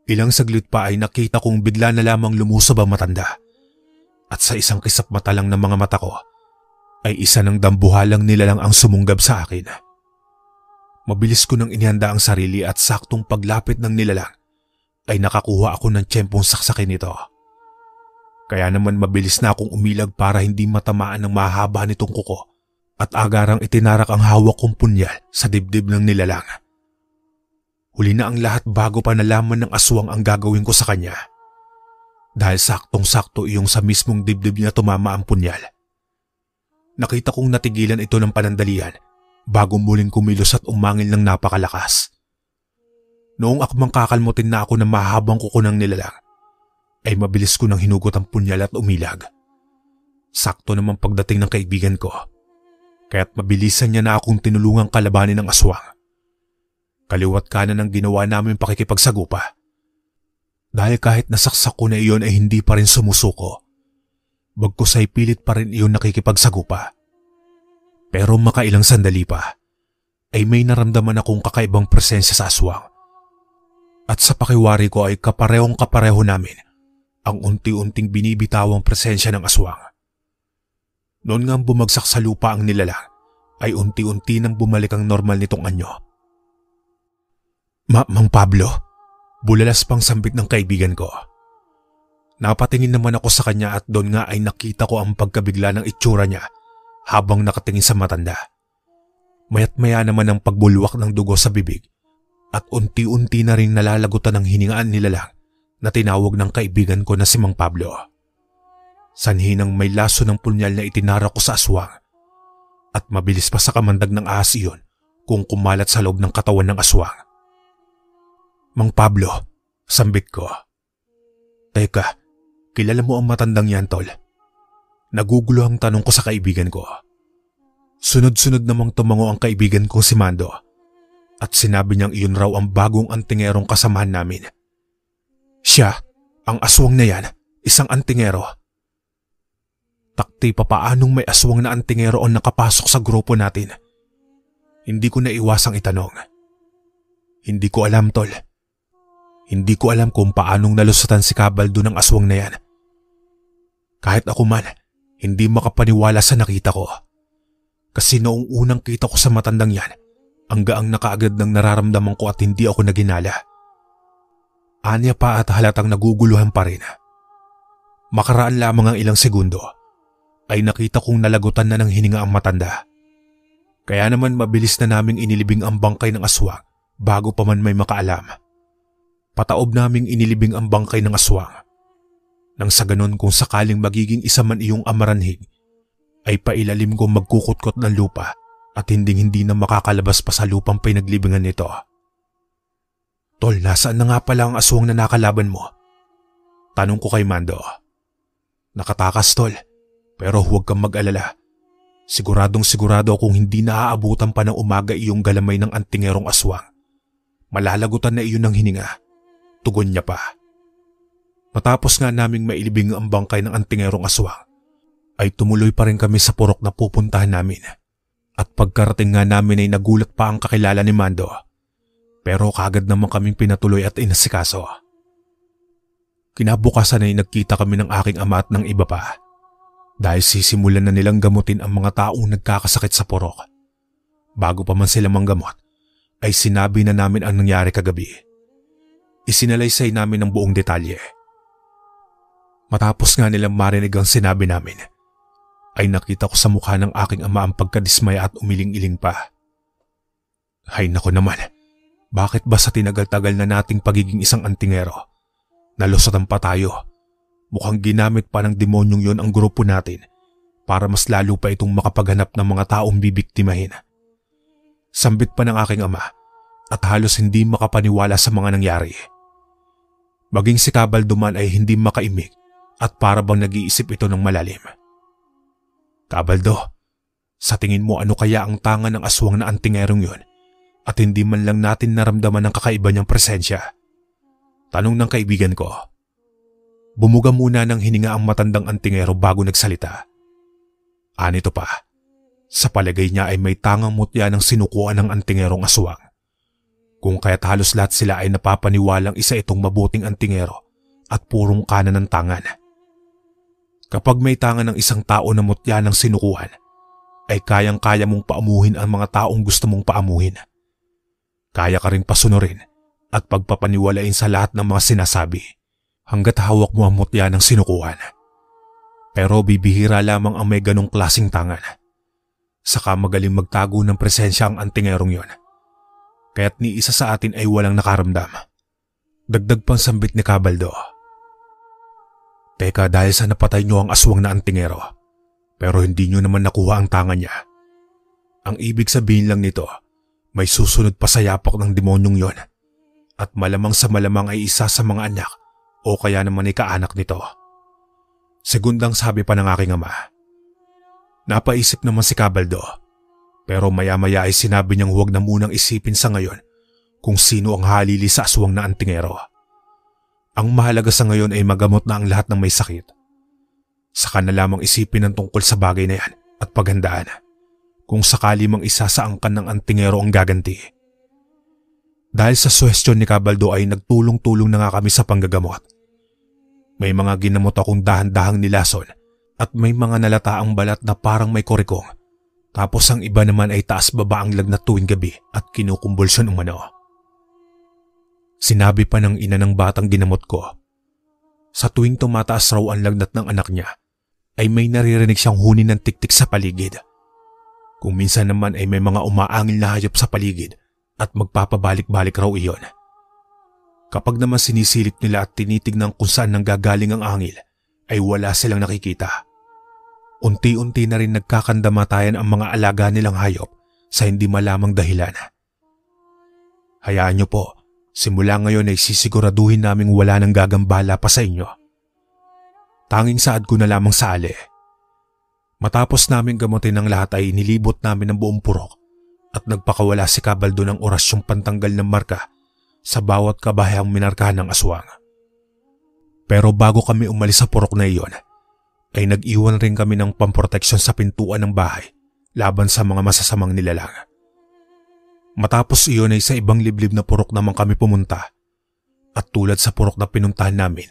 Ilang saglit pa ay nakita kong bigla na lamang lumusob ang matanda at sa isang kisap mata lang ng mga mata ko ay isa ng dambuhalang nilalang ang sumunggab sa akin. Mabilis ko nang inihanda ang sarili at saktong paglapit ng nilalang ay nakakuha ako ng tiyempong saksakin nito. Kaya naman mabilis na akong umilag para hindi matamaan ng mahaba nitong kuko at agarang itinarak ang hawak kong punyal sa dibdib ng nilalang. Huli na ang lahat bago pa nalaman ng aswang ang gagawin ko sa kanya. Dahil saktong-sakto iyong sa mismong dibdib niya tumama ang punyal. Nakita kong natigilan ito ng panandalian bago muling kumilos at umangil ng napakalakas. Noong akmang kakalmutin na ako ng mahabang kuko ng nilalang, ay mabilis ko nang hinugot ang punyal at umilag. Sakto naman pagdating ng kaibigan ko, kaya't mabilisan niya na akong tinulungang kalabanin ng aswang. Kaliwat kanan ang ginawa namin pakikipagsagupa. Dahil kahit nasaksak ko na iyon ay hindi pa rin sumusuko, bagkus ay pilit pa rin iyon nakikipagsagupa. Pero makailang sandali pa, ay may naramdaman akong kakaibang presensya sa aswang. At sa pakiwari ko ay kaparehong kapareho namin ang unti-unting binibitawang presensya ng aswang. Noon nga bumagsak sa lupa ang nilalang, ay unti-unti nang bumalik ang normal nitong anyo. Mang Pablo, bulalas pang sambit ng kaibigan ko. Napatingin naman ako sa kanya at doon nga ay nakita ko ang pagkabigla ng itsura niya habang nakatingin sa matanda. Mayat maya naman ang pagbulwak ng dugo sa bibig at unti-unti na rin nalalagutan ng hiningaan nilalang na tinawag ng kaibigan ko na si Mang Pablo. Sanhi ng may laso ng punyal na itinara ko sa aswang at mabilis pa sa kamandag ng ahas iyon kung kumalat sa loob ng katawan ng aswang. Mang Pablo, sambit ko. Teka, kilala mo ang matandang yan, tol? Nagugulo ang tanong ko sa kaibigan ko. Sunod-sunod namang tumango ang kaibigan kong si Mando at sinabi niyang iyon raw ang bagong antingerong kasamahan namin. Siya, ang aswang na yan, isang antingero. Takti pa paanong may aswang na antingero ang nakapasok sa grupo natin? Hindi ko na iwasang itanong. Hindi ko alam, tol. Hindi ko alam kung paanong nalusatan si Cabaldo ng aswang na yan. Kahit ako man, hindi makapaniwala sa nakita ko. Kasi noong unang kita ko sa matandang yan, ang gaang na kaagad ng nararamdaman ko at hindi ako naginala. Anya pa at halatang naguguluhan pa rin. Makaraan lamang ang ilang segundo, ay nakita kong nalagutan na ng hininga ang matanda. Kaya naman mabilis na naming inilibing ang bangkay ng aswang bago pa man may makaalam. Pataob naming inilibing ang bangkay ng aswang. Nang sa ganon kung sakaling magiging isa man iyong amaranhig, ay pailalim kong magkukutkot ng lupa at hindi na makakalabas pa sa lupang pinaglibingan nito. Tol, nasaan na nga pala ang aswang na nakalaban mo? Tanong ko kay Mando. Nakatakas, tol, pero huwag kang mag-alala. Siguradong sigurado akong hindi naaabutan pa ng umaga iyong galamay ng antingerong aswang. Malalagutan na iyon ng hininga. Tugon niya pa. Matapos nga naming mailibing ang bangkay ng antingerong aswang, ay tumuloy pa rin kami sa purok na pupuntahan namin. At pagkarating nga namin ay nagulat pa ang kakilala ni Mando. Pero kagad naman kaming pinatuloy at inasikaso. Kinabukasan ay nagkita kami ng aking ama at ng iba pa. Dahil sisimulan na nilang gamutin ang mga taong nagkakasakit sa purok. Bago pa man sila manggamot, ay sinabi na namin ang nangyari kagabi. Isinalaysay namin ang buong detalye. Matapos nga nilang marinig ang sinabi namin, ay nakita ko sa mukha ng aking ama ang pagkadismaya at umiling-iling pa. Hay nako naman, bakit ba sa tinagal-tagal na nating pagiging isang antingero, nalusatan pa tayo? Mukhang ginamit pa ng demonyong yon ang grupo natin para mas lalo pa itong makapaghanap ng mga taong bibiktimahin. Sambit pa ng aking ama at halos hindi makapaniwala sa mga nangyari. Maging si Cabaldo man ay hindi makaimik at para bang nag-iisip ito ng malalim. Cabaldo, sa tingin mo ano kaya ang tanga ng aswang na antingerong yon at hindi man lang natin naramdaman ang kakaiba niyang presensya? Tanong ng kaibigan ko. Bumuga muna ng hininga ang matandang antingero bago nagsalita. Anito pa, sa palagay niya ay may tangang mutya ng sinukuan ng antingerong aswang. Kung kaya't halos lahat sila ay napapaniwalang isa itong mabuting antingero at purong kanan ng tangan. Kapag may tangan ng isang tao na mutya ng sinukuhan, ay kayang-kaya mong paamuhin ang mga taong gusto mong paamuhin. Kaya ka ring pasunurin at pagpapaniwalain sa lahat ng mga sinasabi hanggat hawak mo ang mutya ng sinukuhan. Pero bibihira lamang ang may ganong klaseng tangan. Saka magaling magtago ng presensya ang antingerong yon. Kaya't ni isa sa atin ay walang nakaramdam. Dagdag pang sambit ni Cabaldo. Teka, dahil sa napatay nyo ang aswang na antingero, pero hindi nyo naman nakuha ang tangan niya. Ang ibig sabihin lang nito, may susunod pa sa yapak ng demonyong yon. At malamang sa malamang ay isa sa mga anak o kaya naman ay kaanak nito. Segundang sabi pa ng aking ama. Napaisip naman si Cabaldo, pero maya-maya ay sinabi niyang huwag na munang isipin sa ngayon kung sino ang halili sa aswang na antingero. Ang mahalaga sa ngayon ay magamot na ang lahat ng may sakit. Saka na lamang isipin ang tungkol sa bagay na yan at paghandaan kung sakali mang isa sa angkan ng antingero ang gaganti. Dahil sa suhestyon ni Cabaldo ay nagtulong-tulong na nga kami sa panggagamot. May mga ginamot akong dahan-dahang nilason at may mga nalataang balat na parang may korikong. Tapos ang iba naman ay taas-baba ang lagnat tuwing gabi at kinukumbulsyon umano. Sinabi pa ng ina ng batang ginamot ko, sa tuwing tumataas raw ang lagnat ng anak niya, ay may naririnig siyang huni ng tiktik sa paligid. Kung minsan naman ay may mga umaangil na hayop sa paligid at magpapabalik-balik raw iyon. Kapag naman sinisilip nila at tinitignan kung saan nanggagaling ang angil, ay wala silang nakikita. Unti-unti na rin nagkakandamatayan ang mga alaga nilang hayop sa hindi malamang dahilan. Hayaan niyo po, simula ngayon ay sisiguraduhin naming wala nang gagambala pa sa inyo. Tanging saad ko na lamang sa ali. Matapos namin gamutin ang lahat ay inilibot namin ang buong purok at nagpakawala si Cabaldo ng orasyong pantanggal ng marka sa bawat kabahayang minarkahan ng aswang. Pero bago kami umalis sa purok na iyon, ay nag-iwan rin kami ng pamproteksyon sa pintuan ng bahay laban sa mga masasamang nilalang. Matapos iyon ay sa ibang liblib na purok naman kami pumunta at tulad sa purok na pinuntahan namin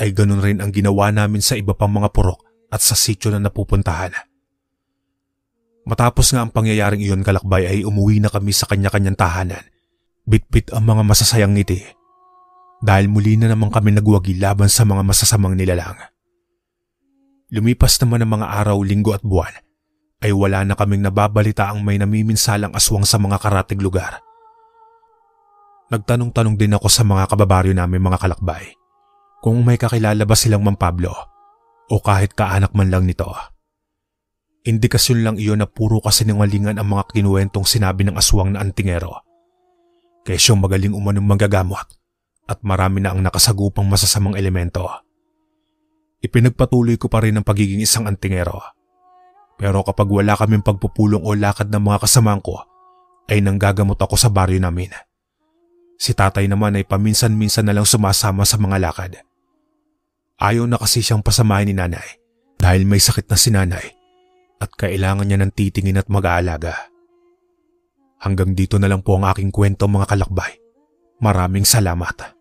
ay ganun rin ang ginawa namin sa iba pang mga purok at sa sityo na napupuntahan. Matapos nga ang pangyayaring iyon kalakbay ay umuwi na kami sa kanya-kanyang tahanan, bitbit ang mga masasayang ngiti dahil muli na naman kami nagwagi laban sa mga masasamang nilalang. Lumipas naman ang mga araw, linggo at buwan ay wala na kaming nababalita ang may namiminsalang aswang sa mga karatig lugar. Nagtanong-tanong din ako sa mga kababaryo namin mga kalakbay kung may kakilala ba silang Mang Pablo o kahit kaanak man lang nito. Indikasyon lang iyon na puro kasinungalingan ang mga kinuwentong sinabi ng aswang na antingero. Kesyong magaling umanong manggagamot at marami na ang nakasagupang masasamang elemento. Ipinagpatuloy ko pa rin ang pagiging isang antingero. Pero kapag wala kaming pagpupulong o lakad ng mga kasamahan ko, ay nanggagamot ako sa baryo namin. Si tatay naman ay paminsan-minsan na lang sumasama sa mga lakad. Ayaw na kasi siyang pasamahin ni nanay dahil may sakit na si nanay at kailangan niya ng titingin at mag-aalaga. Hanggang dito na lang po ang aking kwento mga kalakbay. Maraming salamat.